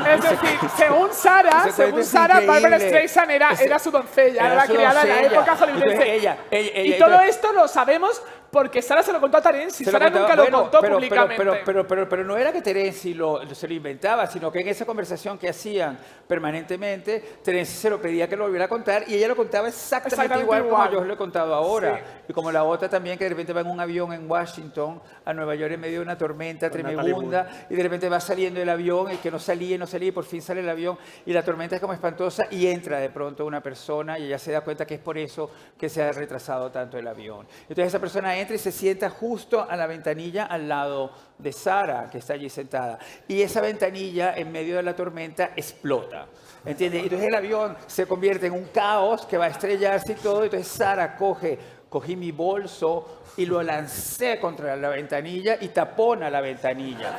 Es decir, según Sara, Barbra Streisand era su doncella, era la criada en la época hollywoodense. Y todo esto lo sabemos porque Sara se lo contó a Terence y Sara nunca lo contó públicamente. Pero no era que Terence se lo inventaba, sino que en esa conversación que hacían permanentemente, Terence se lo pedía que lo volviera a contar y ella lo contaba exactamente igual como yo os lo he contado ahora. Sí. Y como la otra también, que de repente va en un avión en Washington a Nueva York en medio de una tormenta tremenda y de repente va saliendo del avión y que no salía y por fin sale el avión y la tormenta es como espantosa y entra de pronto una persona y ella se da cuenta que es por eso que se ha retrasado tanto el avión. Entonces esa persona entra y se sienta justo a la ventanilla al lado de Sara, que está allí sentada. Y esa ventanilla en medio de la tormenta explota. ¿Entiendes? Entonces el avión se convierte en un caos que va a estrellarse y todo. Entonces Sara cogí mi bolso y lo lancé contra la ventanilla y tapona la ventanilla.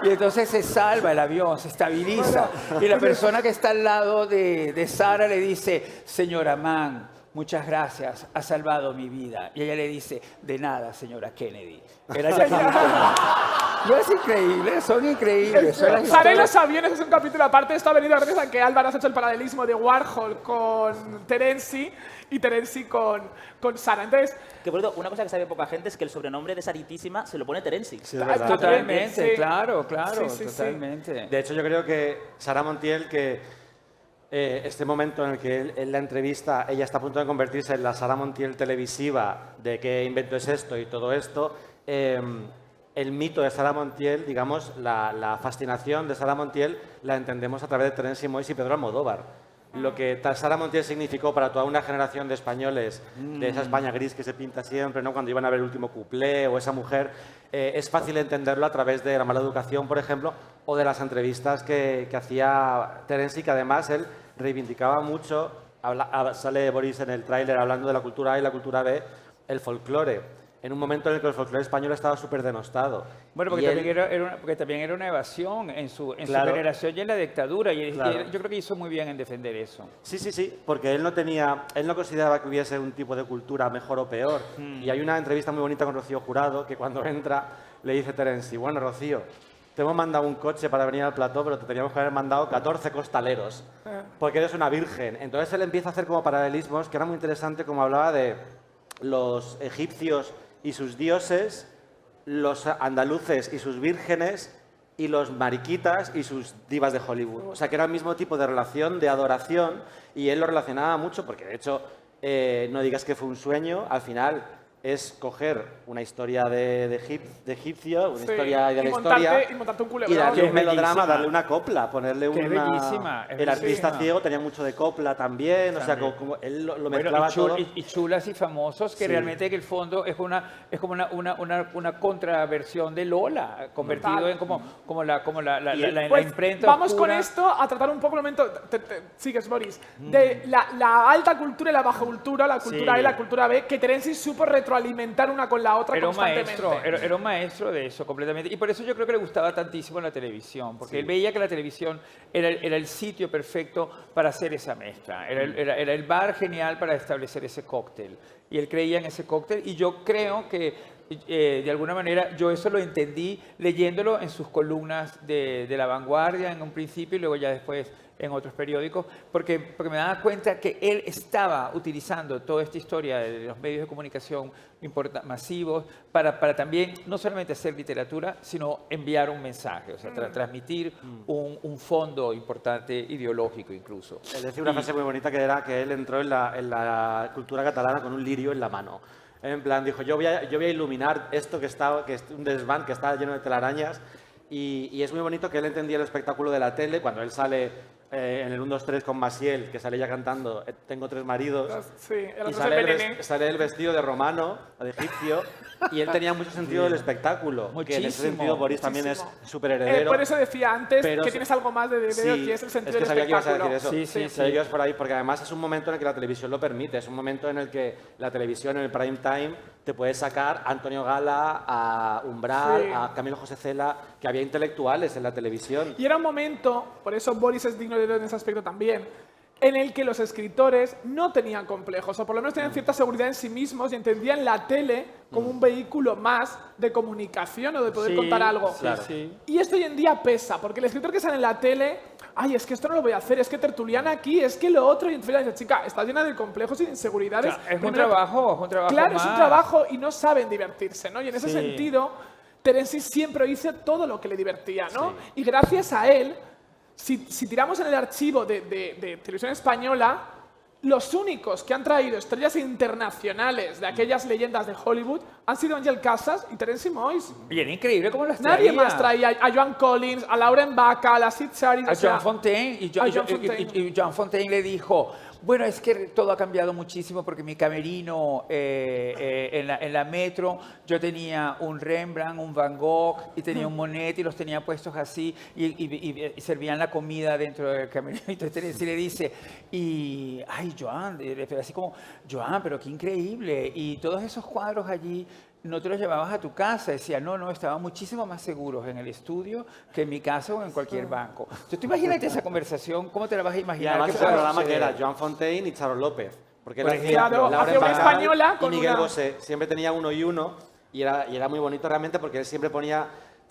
Y entonces se salva el avión, se estabiliza. Y la persona que está al lado de Sara le dice, señora Mann, muchas gracias, ha salvado mi vida. Y ella le dice, de nada, señora Kennedy. Era Jackie Kennedy. No es increíble, son increíbles. Sara y los aviones es un capítulo aparte. Esto ha venido gracias a que Álvaro has hecho el paralelismo de Warhol con Terence y Terence con Sara. Entonces, que por cierto, una cosa que sabe poca gente es que el sobrenombre de Saritísima se lo pone Terence. Sí, totalmente, claro, totalmente. De hecho, yo creo que Sara Montiel, que este momento en el que en la entrevista ella está a punto de convertirse en la Sara Montiel televisiva de qué invento es esto y todo esto, el mito de Sara Montiel, digamos, la fascinación de Sara Montiel la entendemos a través de Terence Moix y Pedro Almodóvar. Lo que Sara Montiel significó para toda una generación de españoles, de esa España gris que se pinta siempre, ¿no? Cuando iban a ver el último cuplé o esa mujer, es fácil entenderlo a través de La mala educación, por ejemplo, o de las entrevistas que hacía Terence y que además él reivindicaba mucho, sale Boris en el tráiler hablando de la cultura A y la cultura B, el folclore. En un momento en el que el folclore español estaba súper denostado. Bueno, porque también era una evasión en su generación y en la dictadura. Y yo creo que hizo muy bien en defender eso. Sí, porque él no consideraba que hubiese un tipo de cultura mejor o peor. Y hay una entrevista muy bonita con Rocío Jurado, que cuando entra le dice Terence, bueno, Rocío, te hemos mandado un coche para venir al plató, pero te teníamos que haber mandado 14 costaleros, porque eres una virgen. Entonces él empieza a hacer como paralelismos, que era muy interesante, como hablaba de los egipcios y sus dioses, los andaluces y sus vírgenes, y los mariquitas y sus divas de Hollywood. O sea, que era el mismo tipo de relación, de adoración, y él lo relacionaba mucho, porque de hecho, no digas que fue un sueño, al final es coger una historia de egipcio, una historia de la historia, y darle un melodrama, darle una copla, ponerle una... bellísima, el artista ciego tenía mucho de copla también, o sea, como él lo mezclaba todo. Y chulas y famosos, que realmente en el fondo es como una contraversión de Lola, convertido en como la imprenta vamos oscura. con esto a tratar un poco el momento, sigues Boris, de la alta cultura y la baja cultura, la cultura A y la cultura B, que Terence supo retroalimentar una con la otra constantemente. Era un maestro de eso completamente. Y por eso yo creo que le gustaba tantísimo la televisión, porque él veía que la televisión era el sitio perfecto para hacer esa mezcla. Era el bar genial para establecer ese cóctel. Y él creía en ese cóctel y yo creo que de alguna manera yo eso lo entendí leyéndolo en sus columnas de La Vanguardia en un principio y luego ya después en otros periódicos, porque me daba cuenta que él estaba utilizando toda esta historia de los medios de comunicación masivos para también no solamente hacer literatura, sino enviar un mensaje, o sea, transmitir un fondo importante ideológico incluso. Él decía una frase muy bonita que era que él entró en la cultura catalana con un lirio en la mano. En plan, dijo, yo voy a iluminar esto que es un desván que está lleno de telarañas, y es muy bonito que él entendía el espectáculo de la tele cuando él sale en el 1, 2, 3 con Maciel, que sale ya cantando Tengo 3 maridos, y sale el vestido de romano, de egipcio, y él tenía mucho sentido del espectáculo, que en ese sentido Boris también es súper heredero. Por eso decía antes que tienes algo más de que es el sentido del espectáculo. Sabía que ibas a decir eso. Sabía que ibas por ahí, porque además es un momento en el que la televisión lo permite, es un momento en el que la televisión en el prime time te puede sacar a Antonio Gala, a Umbral, a Camilo José Cela, que había intelectuales en la televisión. Y era un momento, por eso Boris es digno de en ese aspecto también, en el que los escritores no tenían complejos, o por lo menos tenían cierta seguridad en sí mismos y entendían la tele como un vehículo más de comunicación o de poder contar algo. Y esto hoy en día pesa, porque el escritor que sale en la tele ay, es que esto no lo voy a hacer, es que tertuliana aquí, es que lo otro. Y entonces dice, chica, estás llena de complejos y de inseguridades. Claro, es un trabajo Claro, más. es un trabajo y no saben divertirse, ¿no? Y en ese sentido, Terenzi siempre hizo todo lo que le divertía, ¿no? Y gracias a él, si tiramos en el archivo de Televisión Española, los únicos que han traído estrellas internacionales de aquellas leyendas de Hollywood han sido Ángel Casas y Terenci Moix. Y era increíble cómo las traía. Nadie más traía a Joan Collins, a Lauren Bacall, a la Sid Charity. A Joan Fontaine. Y Joan Fontaine le dijo, bueno, es que todo ha cambiado muchísimo porque mi camerino en la metro, yo tenía un Rembrandt, un Van Gogh y tenía un Monet y los tenía puestos así y servían la comida dentro del camerino. Entonces Terenci le dice, ay, Joan, así como, Joan, pero qué increíble. Y todos esos cuadros allí, no te los llevabas a tu casa. Decía, no, estaban muchísimo más seguros en el estudio que en mi casa o en cualquier banco. Entonces, tú imagínate esa conversación, ¿cómo te la vas a Y imaginar? además ¿Qué ese puede programa que suceder? era Joan Fontaine y Charo López. Porque Por él ejemplo, hacía Claro, Lauren hacía una Bacall española y con Miguel una- Bosé. Siempre tenía uno y uno y era muy bonito realmente porque él siempre ponía...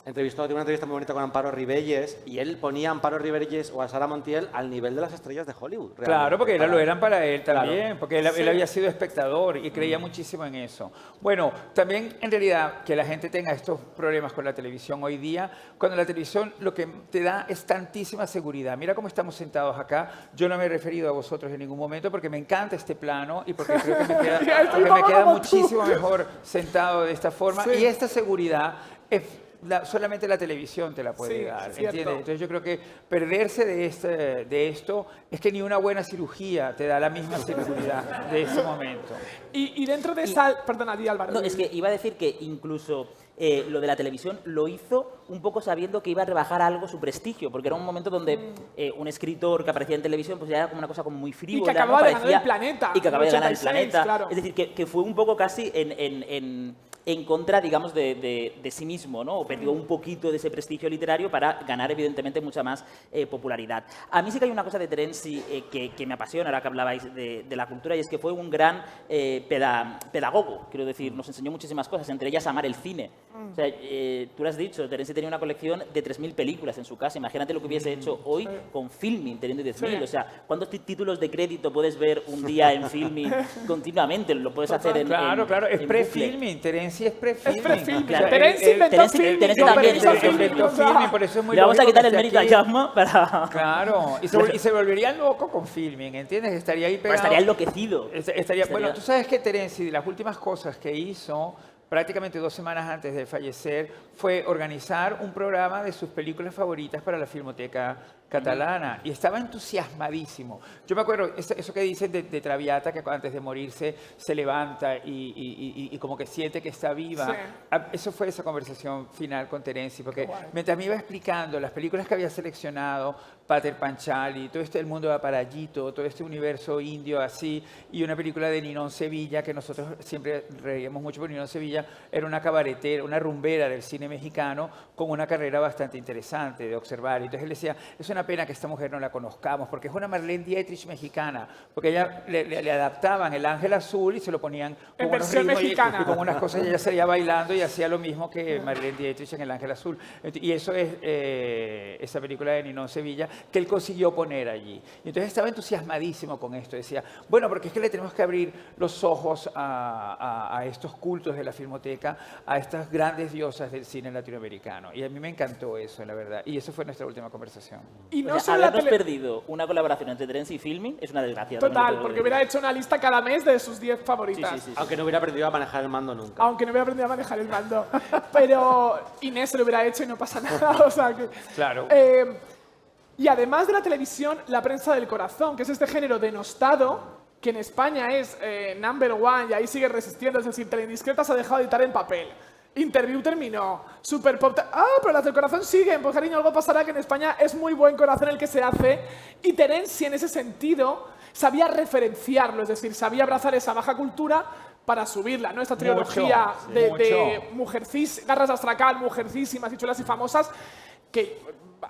Tuve una entrevista muy bonita con Amparo Ribelles y él ponía a Amparo Ribelles o a Sara Montiel al nivel de las estrellas de Hollywood. Claro, realmente. porque lo eran para él también, Claro. porque él había sido espectador y creía muchísimo en eso. Bueno, también en realidad que la gente tenga estos problemas con la televisión hoy día, cuando la televisión lo que te da es tantísima seguridad. Mira cómo estamos sentados acá. Yo no me he referido a vosotros en ningún momento porque me encanta este plano y porque creo que me queda muchísimo mejor sentado de esta forma. Sí. Y esta seguridad es... solamente la televisión te la puede Sí, dar, es cierto. ¿entiendes? Entonces yo creo que perderse de esto es que ni una buena cirugía te da la misma seguridad de ese momento. Y dentro de esa... Perdona, di Álvaro. No, es que iba a decir que incluso lo de la televisión lo hizo un poco sabiendo que iba a rebajar algo su prestigio, porque era un momento donde un escritor que aparecía en televisión pues ya era como una cosa como muy frívola. Y que acababa de ganar el Planeta. Y que acababa de ganar el 86, Planeta. claro. Es decir, que fue un poco casi en contra, digamos, de sí mismo, ¿no? O perdió un poquito de ese prestigio literario para ganar, evidentemente, mucha más popularidad. A mí sí que hay una cosa de Terenzi que me apasiona, ahora que hablabais de la cultura, y es que fue un gran pedagogo, quiero decir, nos enseñó muchísimas cosas, entre ellas amar el cine. O sea, tú lo has dicho, Terenzi tenía una colección de 3.000 películas en su casa. Imagínate lo que hubiese hecho hoy con Filmin, teniendo 10.000. Sí. O sea, ¿cuántos títulos de crédito puedes ver un día en Filmin continuamente? Lo puedes hacer en Claro, es en pre-filming. Terenzi es pre-filming. Es pre-filming. Claro. Terenzi inventó Terenzi filming. también Yo hizo inventó filming. filming, por eso es muy Le vamos a lógico quitar que el esté mérito a aquí. Jaume para... Claro, y se volvería loco con filming, ¿entiendes? Estaría ahí pegado. Estaría enloquecido. Bueno, tú sabes que Terenzi, de las últimas cosas que hizo, prácticamente 2 semanas antes de fallecer, fue organizar un programa de sus películas favoritas para la Filmoteca Catalana y estaba entusiasmadísimo. Yo me acuerdo, eso que dicen de Traviata, que antes de morirse se levanta y como que siente que está viva. Sí. Eso fue esa conversación final con Terenzi, porque mientras me iba explicando las películas que había seleccionado, Pater Panchali, todo el mundo de Aparallito, todo este universo indio así, y una película de Ninón Sevilla, que nosotros siempre reíamos mucho, porque Ninón Sevilla era una cabaretera, una rumbera del cine mexicano, con una carrera bastante interesante de observar. Entonces él decía, es una pena que esta mujer no la conozcamos, porque es una Marlene Dietrich mexicana, porque ella le adaptaban el Ángel Azul y se lo ponían con En unos versión ritmos mexicana. y con unas cosas, y ella salía bailando y hacía lo mismo que Marlene Dietrich en el Ángel Azul. Y eso es esa película de Ninón Sevilla, que él consiguió poner allí. Y entonces estaba entusiasmadísimo con esto. Decía, bueno, porque es que le tenemos que abrir los ojos a estos cultos de la Filmoteca, a estas grandes diosas del cine latinoamericano. Y a mí me encantó eso, la verdad. Y eso fue nuestra última conversación. Y no O sea, solo la habernos tele- perdido una colaboración entre Terenzi y Filmin es una desgracia. Total, también lo porque tengo que hubiera hecho una lista cada mes de sus 10 favoritas. Aunque no hubiera aprendido a manejar el mando nunca. Aunque no hubiera aprendido a manejar el mando. Pero Inés se lo hubiera hecho y no pasa nada. O sea que, Claro. Y además de la televisión, la prensa del corazón, que es este género denostado, que en España es number one y ahí sigue resistiendo. Es decir, Teleindiscreta se ha dejado de editar en papel. Interview terminó. Super Pop... pero las del corazón siguen. Pues cariño, algo pasará, que en España es muy buen corazón el que se hace. Y Terenzi, en ese sentido, sabía referenciarlo. Es decir, sabía abrazar esa baja cultura para subirla, ¿no? Esta trilogía de mujercís, Garras Astracal, Mujercísimas y Chulas y Famosas, que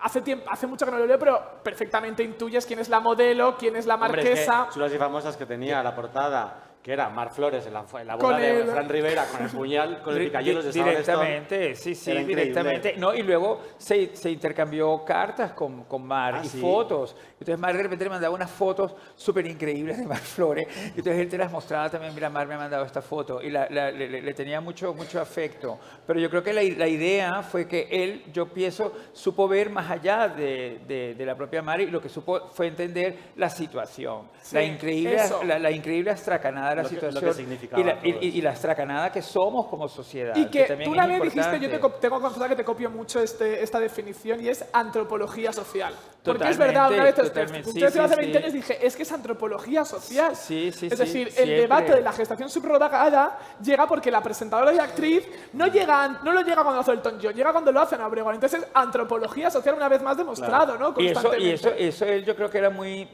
hace mucho que no lo leo, pero perfectamente intuyes quién es la modelo, quién es la Hombre, marquesa. es que Chulas y Famosas, que tenía la portada que era Mar Flores en la Con boda de el- Fran Rivera con el puñal, con el picahielos de Sharon Stone. Directamente, sí, Era increíble. directamente. No, y luego se intercambió cartas con Mar y sí. fotos. Entonces Mar de repente le mandaba unas fotos súper increíbles de Mar Flores. Y entonces él te las mostraba también, mira, Mar me ha mandado esta foto. Y le tenía mucho afecto. Pero yo creo que la idea fue que él, yo pienso, supo ver más allá de la propia Mar y lo que supo fue entender la situación. Sí, la increíble eso. la increíble astracanada de la Lo que situación significaba y la, todo eso. y la astracanada que somos como sociedad. Y que también tú es una vez dijiste, yo importante. tengo que confesar que te copio mucho esta definición y es antropología social. Porque es Totalmente, verdad, una vez totalmente, ustedes sí, hace sí, 20 sí. años dije, es que es antropología social. Sí, sí, es sí, decir, el siempre. debate de la gestación subrogada llega porque la presentadora y actriz no lo llega cuando hace Elton John, llega cuando lo hacen a Obregón. Entonces es antropología social una vez más demostrado, ¿no? Y eso, Constantemente. eso él yo creo que era muy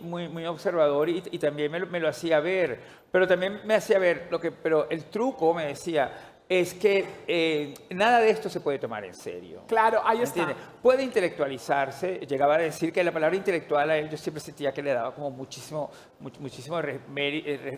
observador y también me lo hacía ver. Pero también me hacía ver, pero el truco, me decía, es que nada de esto se puede tomar en serio. Claro, ahí está. ¿Entiendes? Puede intelectualizarse. Llegaba a decir que la palabra intelectual a él yo siempre sentía que le daba como muchísimo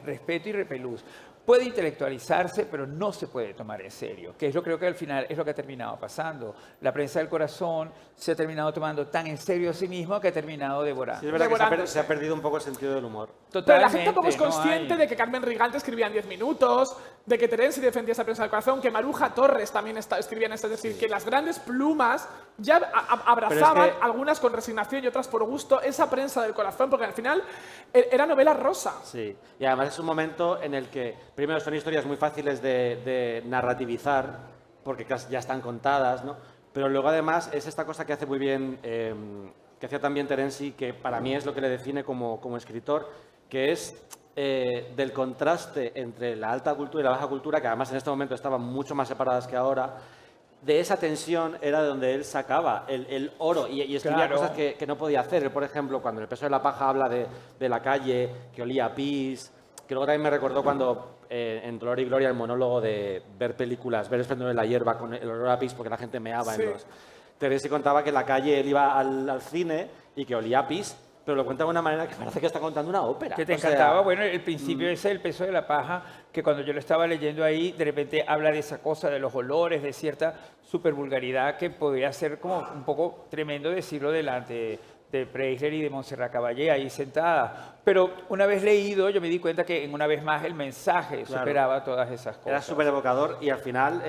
respeto y repelús. Puede intelectualizarse, pero no se puede tomar en serio, que es lo creo que al final es lo que ha terminado pasando. La prensa del corazón se ha terminado tomando tan en serio a sí mismo que ha terminado devorando. Sí, es verdad que se ha perdido un poco el sentido del humor. Pero la gente tampoco es no consciente hay. de que Carmen Rigante escribía en 10 minutos, de que Terenzi defendía esa prensa del corazón, que Maruja Torres también escribía en esto. Es decir, que las grandes plumas ya abrazaban, Pero es que- algunas con resignación y otras por gusto, esa prensa del corazón, porque al final era novela rosa. Sí, y además es un momento en el que, primero, son historias muy fáciles de narrativizar, porque ya están contadas, ¿no? Pero luego, además, es esta cosa que hace muy bien, que hacía también Terenzi, que para mí es lo que le define como escritor, que es del contraste entre la alta cultura y la baja cultura, que además en este momento estaban mucho más separadas que ahora. De esa tensión era de donde él sacaba el oro y escribía Claro. cosas que no podía hacer. Él, por ejemplo, cuando en El peso de la paja habla de la calle, que olía a pis, que luego también me recordó cuando en Dolor y Gloria el monólogo de ver películas, ver Esplendor en la hierba con el olor a pis porque la gente meaba Sí. en los... Teresi contaba que en la calle él iba al cine y que olía a pis, pero lo cuenta de una manera que parece que está contando una ópera. Que te O sea, encantaba, bueno, el principio ese del peso de la paja, que cuando yo lo estaba leyendo ahí, de repente habla de esa cosa, de los olores, de cierta supervulgaridad que podría ser como un poco tremendo decirlo delante de Preisler y de Montserrat Caballé ahí sentada. Pero una vez leído, yo me di cuenta que en una vez más el mensaje Claro. superaba todas esas cosas. Era súper evocador y al final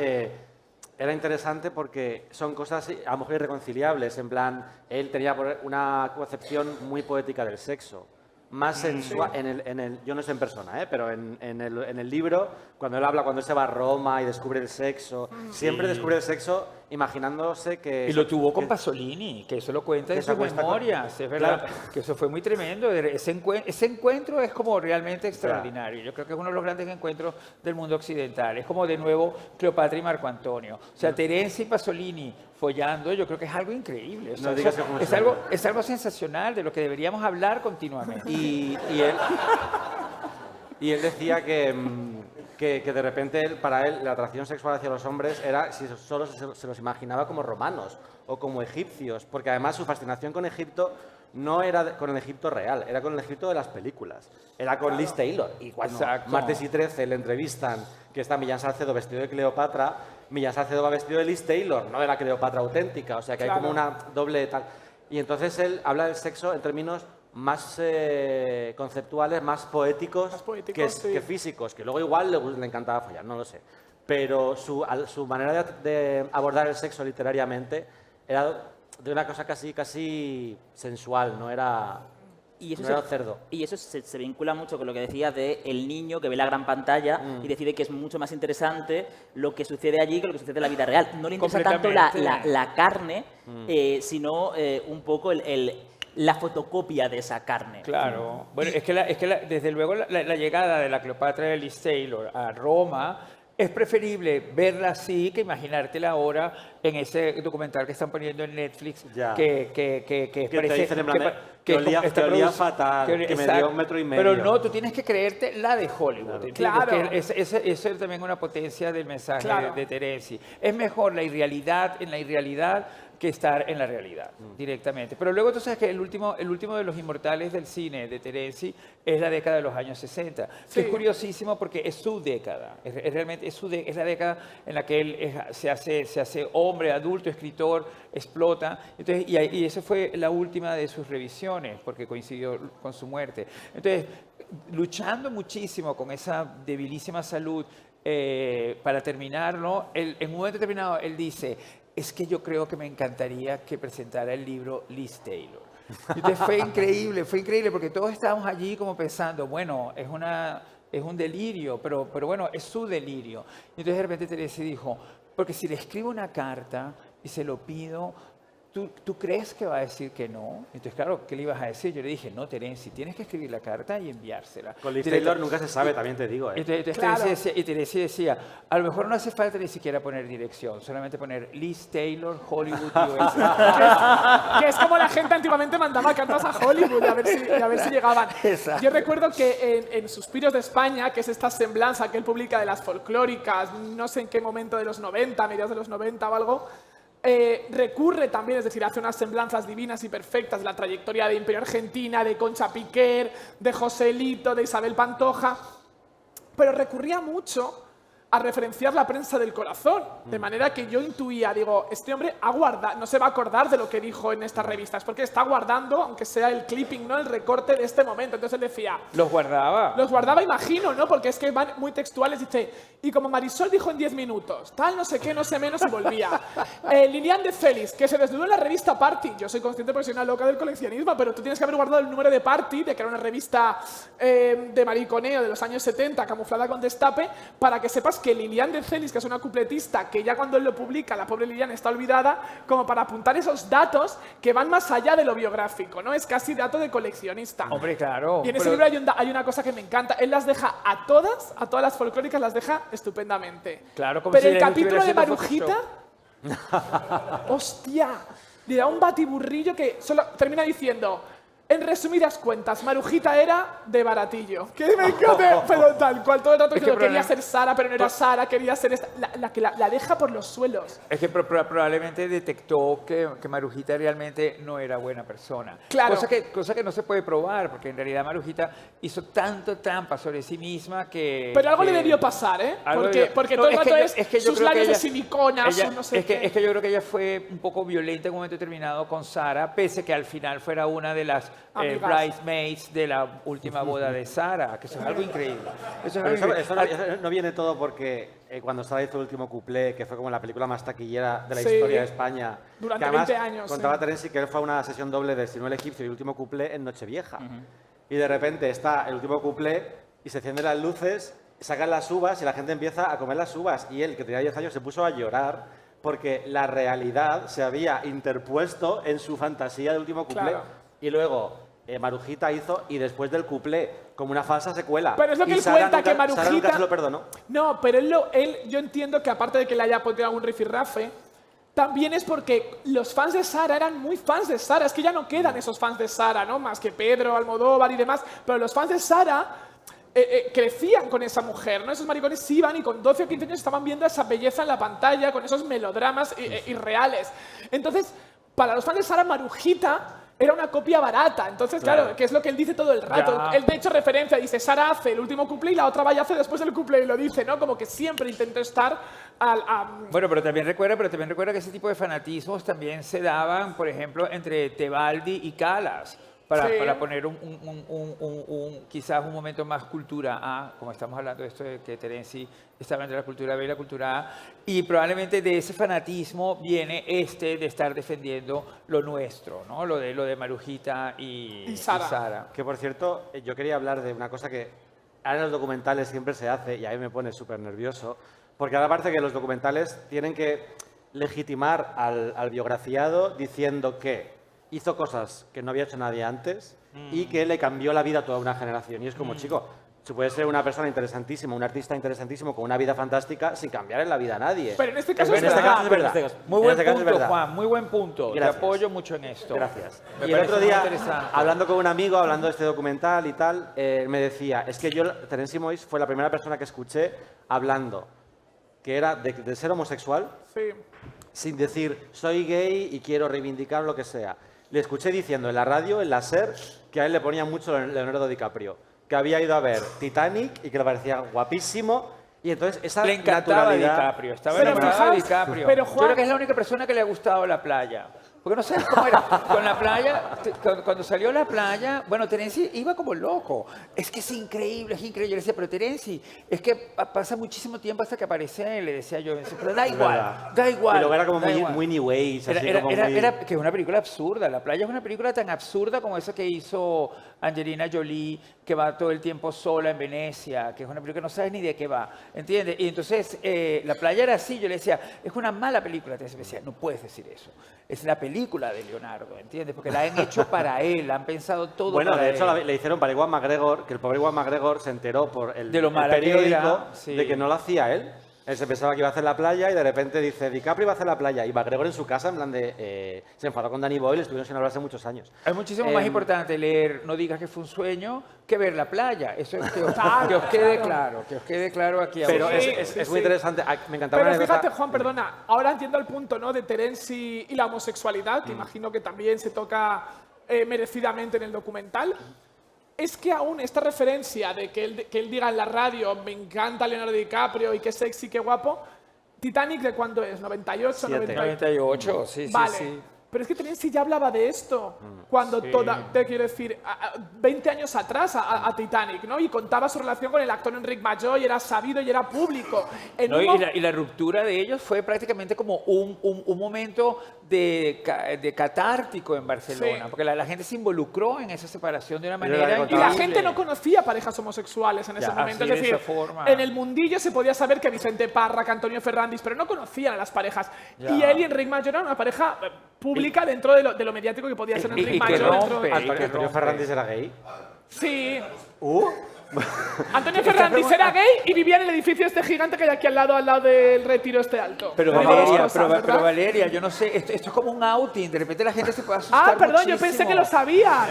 era interesante porque son cosas a lo mejor irreconciliables. En plan, él tenía una concepción muy poética del sexo. Más sensual, yo no sé en persona, pero en el libro, cuando él habla, cuando él se va a Roma y descubre el sexo, siempre Sí. descubre el sexo imaginándose que... Y lo tuvo con Pasolini, que eso lo cuenta que en se sus acuesta con- memorias, es verdad, Claro. que eso fue muy tremendo. Ese encuentro es como realmente extraordinario. Yo creo que es uno de los grandes encuentros del mundo occidental. Es como de nuevo Cleopatra y Marco Antonio. O sea, Terenzi y Pasolini follando, yo creo que es algo increíble. O sea, No digas eso que como es suena. algo sensacional de lo que deberíamos hablar continuamente. Y él decía que de repente para él la atracción sexual hacia los hombres era si solo se los imaginaba como romanos o como egipcios, porque además su fascinación con Egipto no era con el Egipto real, era con el Egipto de las películas, era con Liz Taylor. Y cuando Exacto. Martes y 13 le entrevistan que está Millán Salcedo vestido de Cleopatra, Millán Salcedo va vestido de Liz Taylor, no de la Cleopatra auténtica, o sea que hay como una doble tal. Y entonces él habla del sexo en términos más conceptuales, más poéticos, que físicos, que luego igual le encantaba follar, no lo sé. Pero su manera de abordar el sexo literariamente era de una cosa casi sensual, no era... Y eso, no era cerdo. Y eso se vincula mucho con lo que decías de el niño que ve la gran pantalla y decide que es mucho más interesante lo que sucede allí que lo que sucede en la vida real. No le interesa tanto la carne, sino un poco la fotocopia de esa carne. Claro. Bueno, es que desde luego la llegada de la Cleopatra de Liz Taylor a Roma es preferible verla así que imaginártela ahora en ese documental que están poniendo en Netflix Ya. que te dicen en plan que olía fatal, que me dio exacto. 1,5 metros. Pero no, tú tienes que creerte la de Hollywood. ¿entiendes? Claro. Que eso es también una potencia del mensaje Claro. de Terenzi. Es mejor en la irrealidad que estar en la realidad directamente. Pero luego tú sabes que el último de los inmortales del cine de Terenzi es la década de los años 60, que es curiosísimo porque es su década, realmente es la década en la que él se hace hombre, adulto, escritor, explota. Entonces, y esa fue la última de sus revisiones, porque coincidió con su muerte. Entonces, luchando muchísimo con esa debilísima salud, para terminarlo, en un momento determinado él dice, es que yo creo que me encantaría que presentara el libro Liz Taylor. Y entonces fue increíble, porque todos estábamos allí como pensando, bueno, es un delirio, pero bueno, es su delirio. Y entonces de repente Teresa dijo, porque si le escribo una carta y se lo pido, ¿tú crees que va a decir que no? Entonces, claro, ¿qué le ibas a decir? Yo le dije, no, Terenzi, tienes que escribir la carta y enviársela. Con Liz Taylor nunca se sabe, también te digo. Entonces, claro. Teresa decía, a lo mejor no hace falta ni siquiera poner dirección, solamente poner Liz Taylor, Hollywood, USA. que es como la gente antiguamente mandaba cartas a Hollywood a ver si llegaban. Exacto. Yo recuerdo que en Suspiros de España, que es esta semblanza que él publica de las folclóricas, no sé en qué momento de los 90, mediados de los 90 o algo, recurre también, es decir, hace unas semblanzas divinas y perfectas de la trayectoria de Imperio Argentina, de Concha Piquer, de Joselito, de Isabel Pantoja, pero recurría mucho a referenciar la prensa del corazón, de manera que yo intuía, digo, este hombre no se va a acordar de lo que dijo en estas revistas, porque está guardando, aunque sea el clipping, ¿no?, el recorte de este momento. Entonces él decía... ¿Los guardaba? Los guardaba, imagino, ¿no? Porque es que van muy textuales, dice, y como Marisol dijo en 10 minutos, tal, no sé qué, no sé menos, y volvía. Lilian de Félix, que se desnudó en la revista Party. Yo soy consciente porque soy una loca del coleccionismo, pero tú tienes que haber guardado el número de Party, de que era una revista de mariconeo de los años 70, camuflada con destape, para que sepas que Lilian de Félix, que es una cupletista, que ya cuando él lo publica, la pobre Lilian está olvidada, como para apuntar esos datos que van más allá de lo biográfico, ¿no? Es casi dato de coleccionista. Hombre, claro. Y en ese libro hay una cosa que me encanta. Él las deja a todas las folclóricas las deja estupendamente. Claro, como pero si el capítulo de Marujita, Photoshop. hostia, le da un batiburrillo que solo termina diciendo, en resumidas cuentas, Marujita era de baratillo. Que me encanta, pero tal cual, todo el rato diciendo, quería ser Sara, pero no era Sara, quería ser esta, la que la deja por los suelos. Es que probablemente detectó que Marujita realmente no era buena persona. Claro. Cosa que no se puede probar, porque en realidad Marujita hizo tanto trampa sobre sí misma que... Pero algo le debió pasar, ¿eh? Porque todo el rato es que sus labios de silicona, su no sé qué. Es que yo creo que ella fue un poco violenta en un momento determinado con Sara, pese que al final fuera una de las bridesmaids de la última boda de Sara, que eso es algo increíble. Eso no viene todo porque cuando Sara hizo el último cuplé, que fue como la película más taquillera de la historia de España, durante que además 20 años. Contaba Terenzi que él fue a una sesión doble de Sinuel Egipcio y el último cuplé en Nochevieja. Y de repente está el último cuplé y se encienden las luces, sacan las uvas y la gente empieza a comer las uvas. Y él, que tenía 10 años, se puso a llorar porque la realidad se había interpuesto en su fantasía del último cuplé. Claro. Y luego Marujita hizo, y después del cuplé, como una falsa secuela. Pero es lo que él cuenta, que Marujita... Sara nunca se lo perdonó. No, pero yo entiendo que aparte de que le haya podido algún rifirrafe, también es porque los fans de Sara eran muy fans de Sara. Es que ya no quedan esos fans de Sara, ¿no? Más que Pedro, Almodóvar y demás. Pero los fans de Sara crecían con esa mujer, ¿no? Esos maricones iban y con 12 o 15 años estaban viendo esa belleza en la pantalla, con esos melodramas irreales. Entonces, para los fans de Sara, Marujita era una copia barata. Entonces, claro, que es lo que él dice todo el rato. Ya. Él, de hecho, referencia, dice, Sara hace el último cuplé y la otra vaya hace después del cuplé, y lo dice, ¿no? Como que siempre intentó estar Bueno, pero también recuerda que ese tipo de fanatismos también se daban, por ejemplo, entre Tebaldi y Calas. Para poner quizás un momento más cultura A, como estamos hablando de esto de que Terenzi estaba entre la cultura B y la cultura A, y probablemente de ese fanatismo viene de estar defendiendo lo nuestro, ¿no? Lo de Marujita y Sara. Que, por cierto, yo quería hablar de una cosa que ahora en los documentales siempre se hace, y a mí me pone súper nervioso, porque ahora parece que los documentales tienen que legitimar al biografiado diciendo que hizo cosas que no había hecho nadie antes y que le cambió la vida a toda una generación. Y es como, chico, tú puedes ser una persona interesantísima, un artista interesantísimo con una vida fantástica sin cambiar en la vida a nadie. Pero en este caso es verdad. Muy buen punto, Juan, muy buen punto. Gracias. Te apoyo mucho en esto. Gracias. Me y el otro día, interesante. hablando con un amigo, hablando de este documental y tal, me decía, es que Terenzi Moix fue la primera persona que escuché hablando que era de ser homosexual sin decir soy gay y quiero reivindicar lo que sea. Le escuché diciendo en la radio, en la SER, que a él le ponía mucho Leonardo DiCaprio, que había ido a ver Titanic y que le parecía guapísimo. Y entonces esa Le encantaba naturalidad... DiCaprio, estaba enamorado de DiCaprio. Pero Yo Juan... creo que es la única persona que le ha gustado la playa. Porque no sabes cómo era. Con la playa, cuando salió la playa, bueno, Terence iba como loco. Es que es increíble, es increíble. Yo le decía, pero Terence, es que pasa muchísimo tiempo hasta que aparece, le decía yo. Pero da igual, da igual. Y luego era como muy New Age, así como muy... Era que es una película absurda. La playa es una película tan absurda como esa que hizo Angelina Jolie, que va todo el tiempo sola en Venecia, que es una película que no sabes ni de qué va, ¿entiendes? Y entonces la playa era así. Yo le decía, es una mala película. Terence me decía, no puedes decir eso. Es la película de Leonardo, ¿entiendes? Porque la han hecho para él, han pensado todo bueno, para él. Bueno, de hecho le hicieron para Ewan McGregor, que el pobre Ewan McGregor se enteró por el mala periódico que era, sí. de que no lo hacía él. Él se pensaba que iba a hacer la playa y de repente dice, DiCaprio va a hacer la playa. Y McGregor en su casa, en plan de... se enfadó con Danny Boyle, estuvieron sin hablarse muchos años. Es muchísimo más importante leer No digas que fue un sueño que ver la playa. Eso es que os quede claro, que os quede claro aquí ahora. Pero es muy interesante, me encantaba Pero una fíjate, Juan, perdona, ahora entiendo el punto, ¿no?, de Terence y la homosexualidad, que imagino que también se toca merecidamente en el documental. Es que aún esta referencia de que él diga en la radio, me encanta Leonardo DiCaprio y qué sexy, qué guapo, ¿Titanic de cuándo es? ¿98? 98, sí, vale. sí. Pero es que Terence ya hablaba de esto cuando te quiero decir, 20 años atrás a Titanic, ¿no? Y contaba su relación con el actor Enric Malló y era sabido y era público. No, y la ruptura de ellos fue prácticamente como un momento de catártico en Barcelona, porque la gente se involucró en esa separación de una manera y la gente no conocía parejas homosexuales en ese momento. Es decir, en el mundillo se podía saber que Vicente Parra, que Antonio Ferrandis, pero no conocían a las parejas. Y él y Enric Malló eran una pareja pública dentro de lo mediático que podía ser Enric Malló. ¿Antonio Ferrandis era gay? Sí. Antonio Ferrandis era gay y vivía en el edificio este gigante que hay aquí al lado del Retiro este alto. Pero Valeria, yo no sé, esto es como un outing, de repente la gente se puede asustar perdón, muchísimo. yo pensé que lo sabían.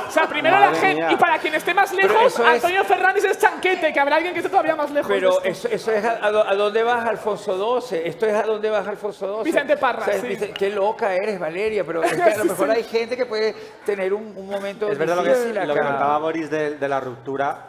O sea, primero la gente, y para quien esté más lejos, Antonio Ferrandis es Chanquete, que habrá alguien que esté todavía más lejos. Pero eso es a dónde vas, Alfonso XII. Esto es a dónde vas, Alfonso XII. Vicente Parra, sí. Qué loca eres, Valeria, pero es que a lo mejor hay gente que puede tener un momento es verdad difícil lo que contaba Boris de la ruptura,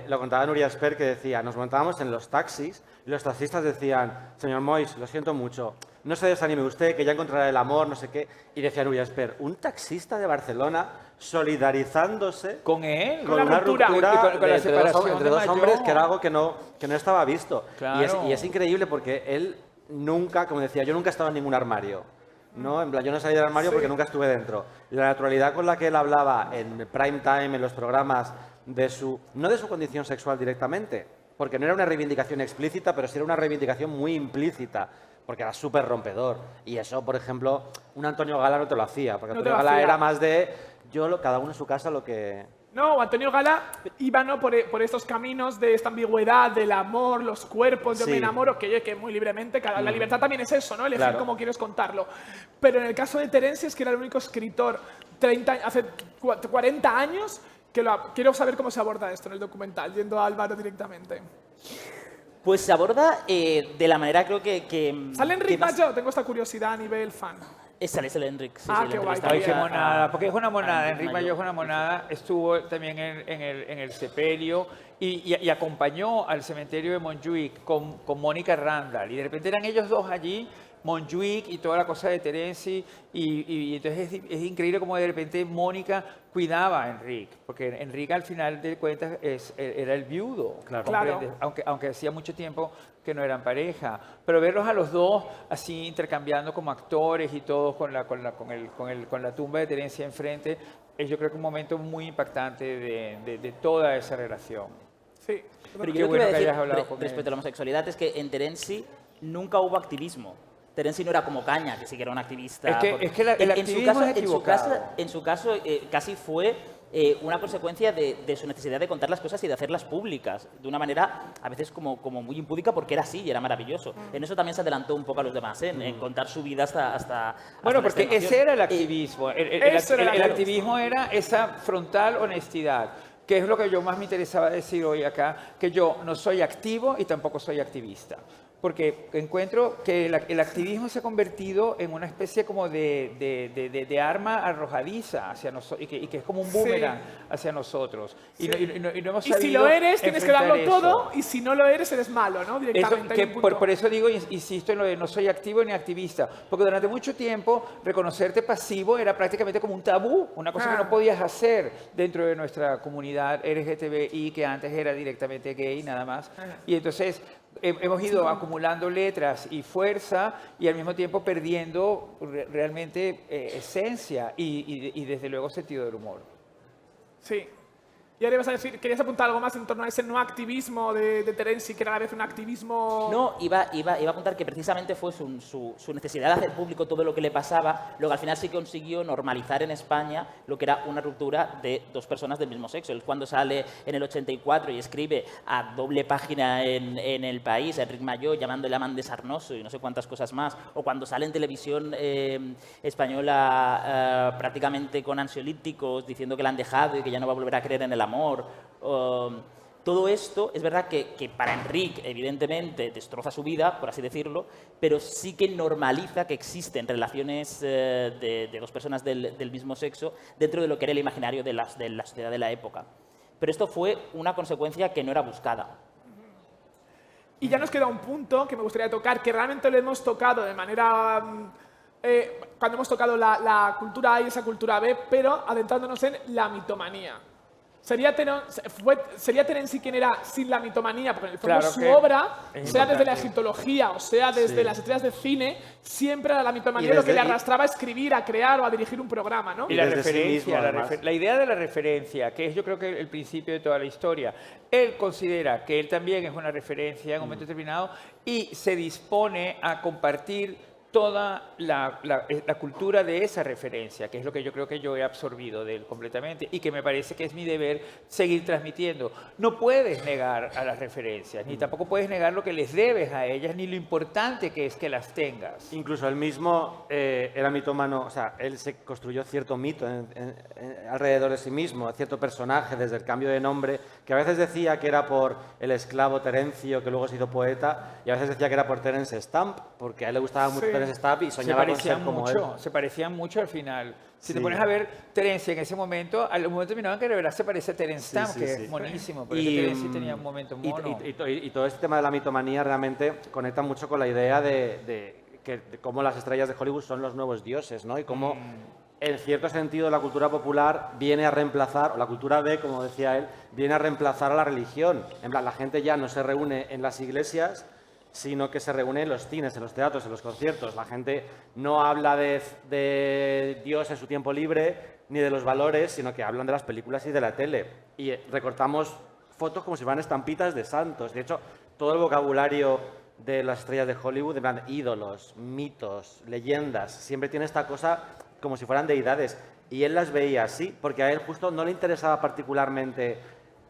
lo contaba Núria Esper, que decía, nos montábamos en los taxis y los taxistas decían, señor Mois, lo siento mucho, no se desanime usted, que ya encontrará el amor, no sé qué. Y decía Núria Esper, un taxista de Barcelona solidarizándose con él, con una ruptura entre dos hombres, que era algo que no estaba visto. Claro. Y es increíble porque él nunca, como decía, yo nunca he estado en ningún armario. ¿No? En plan, yo no salí del armario porque nunca estuve dentro. Y la naturalidad con la que él hablaba en prime time, en los programas, no de su condición sexual directamente, porque no era una reivindicación explícita, pero sí era una reivindicación muy implícita, porque era súper rompedor. Y eso, por ejemplo, un Antonio Gala no te lo hacía, porque Antonio Gala era más de cada uno en su casa lo que... No, Antonio Gala iba por estos caminos de esta ambigüedad, del amor, los cuerpos, yo me enamoro, que muy libremente, la libertad también es eso, ¿no? Elegir cómo quieres contarlo. Pero en el caso de Terence es que era el único escritor hace 40 años que quiero saber cómo se aborda esto en el documental, yendo a Álvaro directamente. Pues se aborda de la manera, creo que ¿Sale Enric Malló? Tengo esta curiosidad a nivel fan. Sale Enric. Sí, qué guay. Ay, qué monada, porque es una monada. Enric Malló es una monada. Estuvo también en el sepelio y acompañó al cementerio de Montjuic con Mónica Randall. Y de repente eran ellos dos allí, Montjuic y toda la cosa de Terence. Y entonces es increíble como de repente Mónica cuidaba a Enric, porque Enric al final de cuentas era el viudo, claro. Aunque hacía mucho tiempo que no eran pareja, pero verlos a los dos así intercambiando como actores y todos con la tumba de Terence enfrente, es yo creo que un momento muy impactante de toda esa relación. Sí. Pero yo quiero decir, respecto a la homosexualidad, es que en Terence nunca hubo activismo. Terence no era como Caña, que sí que era un activista. Es que el activismo es equivocado. En su caso, casi fue una consecuencia de su necesidad de contar las cosas y de hacerlas públicas, de una manera a veces como muy impúdica, porque era así y era maravilloso. En eso también se adelantó un poco a los demás, en contar su vida hasta bueno, porque ese era el activismo. El activismo era esa frontal honestidad, que es lo que yo más me interesaba decir hoy acá, que yo no soy activo y tampoco soy activista. porque encuentro que el activismo se ha convertido en una especie como de arma arrojadiza hacia nosotros y que es como un boomerang hacia nosotros. Sí. Y no hemos Y si sabido lo eres, tienes que darlo enfrentar todo, eso. y si no lo eres, eres malo, ¿no? Directamente. hay un punto. Por eso digo, insisto en lo de no soy activo ni activista, porque durante mucho tiempo reconocerte pasivo era prácticamente como un tabú, una cosa que no podías hacer dentro de nuestra comunidad LGTBI, que antes era directamente gay, nada más. Y entonces hemos ido acumulando letras y fuerza y al mismo tiempo perdiendo realmente esencia y desde luego sentido del humor. Sí. Y ahora ibas a decir, querías apuntar algo más en torno a ese no activismo de Terenzi, que era a la vez un activismo... No, iba a apuntar que precisamente fue su necesidad de hacer público todo lo que le pasaba, lo que al final sí consiguió normalizar en España lo que era una ruptura de dos personas del mismo sexo. Él cuando sale en el 84 y escribe a doble página en El País, a Enric Mayó, llamándole amant de sarnoso y no sé cuántas cosas más, o cuando sale en televisión española prácticamente con ansiolíticos, diciendo que la han dejado y que ya no va a volver a creer en el amor. Todo esto es verdad que para Enric evidentemente destroza su vida, por así decirlo, pero sí que normaliza que existen relaciones de dos personas del mismo sexo dentro de lo que era el imaginario de la sociedad de la época. Pero esto fue una consecuencia que no era buscada. Y ya nos queda un punto que me gustaría tocar, que realmente lo hemos tocado de manera... cuando hemos tocado la cultura A y esa cultura B, pero adentrándonos en la mitomanía. ¿Sería Terenzi quien era sin la mitomanía? Porque en el fondo su obra, sea desde la egiptología o sea desde las estrellas de cine, siempre era la mitomanía lo que le arrastraba a escribir, a crear o a dirigir un programa, ¿no? Y la referencia, la idea de la referencia, que es yo creo que el principio de toda la historia. Él considera que él también es una referencia en un momento determinado y se dispone a compartir toda la cultura de esa referencia, que es lo que yo creo que yo he absorbido de él completamente y que me parece que es mi deber seguir transmitiendo. No puedes negar a las referencias, ni tampoco puedes negar lo que les debes a ellas, ni lo importante que es que las tengas. Incluso él mismo era mitómano, o sea, él se construyó cierto mito alrededor de sí mismo, cierto personaje desde el cambio de nombre, que a veces decía que era por el esclavo Terencio, que luego se hizo poeta, y a veces decía que era por Terence Stamp, porque a él le gustaba mucho Terence Stamp y soñaba con ser como él. Se parecían mucho al final. Si te pones a ver Terence en ese momento, al momento determinado que de verdad se parece a Terence Stamp, que es monísimo, pero Terence tenía un momento mono. Y todo este tema de la mitomanía realmente conecta mucho con la idea de cómo las estrellas de Hollywood son los nuevos dioses, ¿no? Y cómo, en cierto sentido, la cultura popular viene a reemplazar, o la cultura B, como decía él, viene a reemplazar a la religión. En plan, la gente ya no se reúne en las iglesias, sino que se reúne en los cines, en los teatros, en los conciertos. La gente no habla de Dios en su tiempo libre, ni de los valores, sino que hablan de las películas y de la tele. Y recortamos fotos como si fueran estampitas de santos. De hecho, todo el vocabulario de las estrellas de Hollywood, en plan, ídolos, mitos, leyendas, siempre tiene esta cosa como si fueran deidades. Y él las veía así, porque a él justo no le interesaba particularmente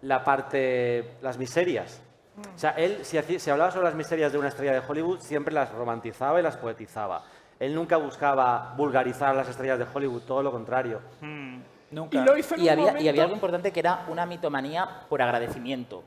las miserias. O sea, él, si hablaba sobre las miserias de una estrella de Hollywood, siempre las romantizaba y las poetizaba. Él nunca buscaba vulgarizar a las estrellas de Hollywood, todo lo contrario. Nunca. Y lo hizo en un momento... y había algo importante que era una mitomanía por agradecimiento.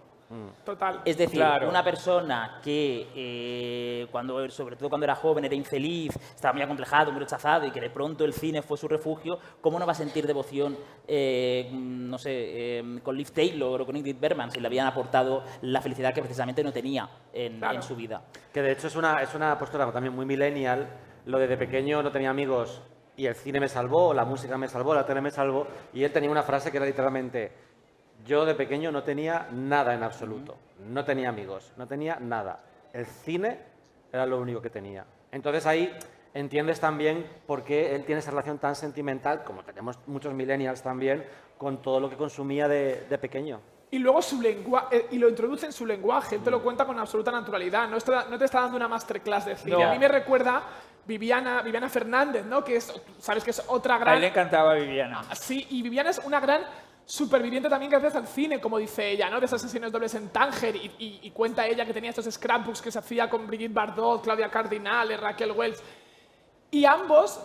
Total. Es decir, una persona que, sobre todo cuando era joven, era infeliz, estaba muy acomplejado, muy rechazado y que de pronto el cine fue su refugio, ¿cómo no va a sentir devoción, no sé, con Liv Taylor o con Ingrid Bergman si le habían aportado la felicidad que precisamente no tenía en su vida? Que de hecho es una postura también muy millennial, lo de pequeño no tenía amigos y el cine me salvó, la música me salvó, la tele me salvó, y él tenía una frase que era literalmente: yo de pequeño no tenía nada en absoluto, no tenía amigos, no tenía nada. El cine era lo único que tenía. Entonces ahí entiendes también por qué él tiene esa relación tan sentimental, como tenemos muchos millennials también, con todo lo que consumía de pequeño. Y luego y lo introduce en su lenguaje, él te lo cuenta con absoluta naturalidad, no te está dando una masterclass de cine. No. A mí me recuerda Viviana Fernández, ¿no? Que es, sabes que es otra gran... A él le encantaba Viviana. Sí, y Viviana es una gran superviviente también gracias al cine, como dice ella, ¿no? De esas sesiones dobles en Tánger, y cuenta ella que tenía estos scrapbooks que se hacía con Brigitte Bardot, Claudia Cardinale, Raquel Welch. Y ambos,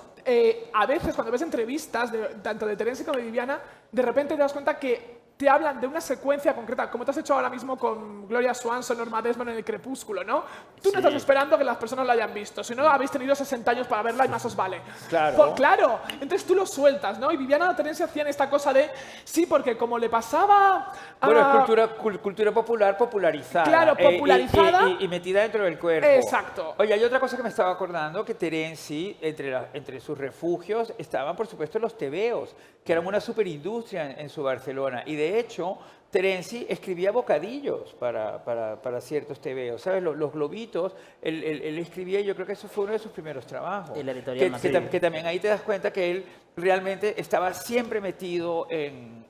a veces cuando ves entrevistas, tanto de Terenzi como de Viviana, de repente te das cuenta que te hablan de una secuencia concreta, como te has hecho ahora mismo con Gloria Swanson, Norma Desmond en El Crepúsculo, ¿no? Tú no estás esperando que las personas lo hayan visto, si no habéis tenido 60 años para verla y más os vale. Claro. Claro, entonces tú lo sueltas, ¿no? Y Viviana Terenzi hacían esta cosa de, sí, porque como le pasaba a... Bueno, es cultura popular popularizada. Claro, popularizada. Y metida dentro del cuerpo. Exacto. Oye, hay otra cosa que me estaba acordando, que Terenzi, entre sus refugios, estaban, por supuesto, los tebeos, que eran una superindustria en su Barcelona. Y de hecho, Terenzi escribía bocadillos para ciertos tebeos, ¿sabes? Los globitos, él escribía, y yo creo que eso fue uno de sus primeros trabajos. El editorial que también ahí te das cuenta que él realmente estaba siempre metido en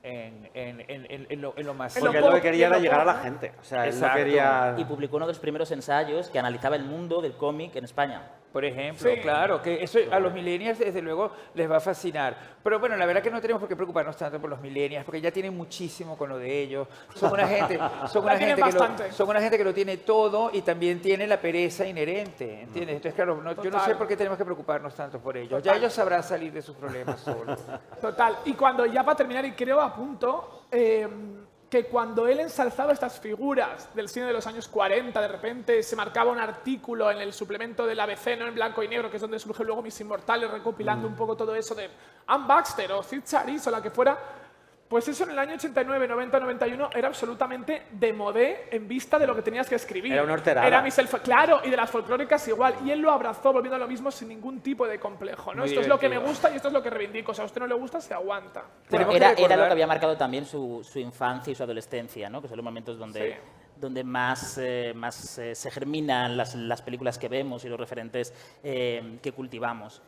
lo más... Porque él lo que quería era llegar a la gente. O sea, él no quería... Y publicó uno de los primeros ensayos que analizaba el mundo del cómic en España. Por ejemplo, claro, que eso a los millennials desde luego les va a fascinar. Pero bueno, la verdad que no tenemos por qué preocuparnos tanto por los millennials, porque ya tienen muchísimo con lo de ellos. Son una gente, son una gente que lo tiene todo y también tiene la pereza inherente, ¿entiendes? Entonces, claro, yo no sé por qué tenemos que preocuparnos tanto por ellos. Ya ellos sabrán salir de sus problemas solos. Total. Y cuando ya para terminar, y creo a punto, que cuando él ensalzaba estas figuras del cine de los años 40, de repente se marcaba un artículo en el suplemento del ABC, ¿no? En blanco y negro, que es donde surge luego Mis Inmortales, recopilando un poco todo eso de Anne Baxter o Cid Charisse o la que fuera. Pues eso en el año 89, 90, 91 era absolutamente de modé en vista de lo que tenías que escribir. Era una horterada. Era claro, y de las folclóricas igual. Y él lo abrazó volviendo a lo mismo sin ningún tipo de complejo, ¿no? Esto es lo que me gusta y esto es lo que reivindico. O sea, a usted no le gusta, se aguanta. Bueno, era lo que había marcado también su infancia y su adolescencia, ¿no? Que son los momentos donde más se germinan las películas que vemos y los referentes que cultivamos.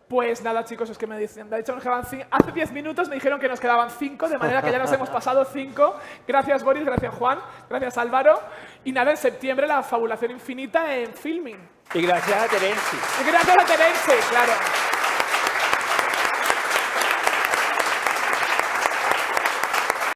Pues nada, chicos, es que me ha dicho que nos quedaban hace 10 minutos me dijeron que nos quedaban 5, de manera que ya nos hemos pasado 5. Gracias, Boris, gracias, Juan, gracias, Álvaro. Y nada, en septiembre la Fabulación Infinita en Filming. Y gracias a Terenzi. Y gracias a Terenzi, claro.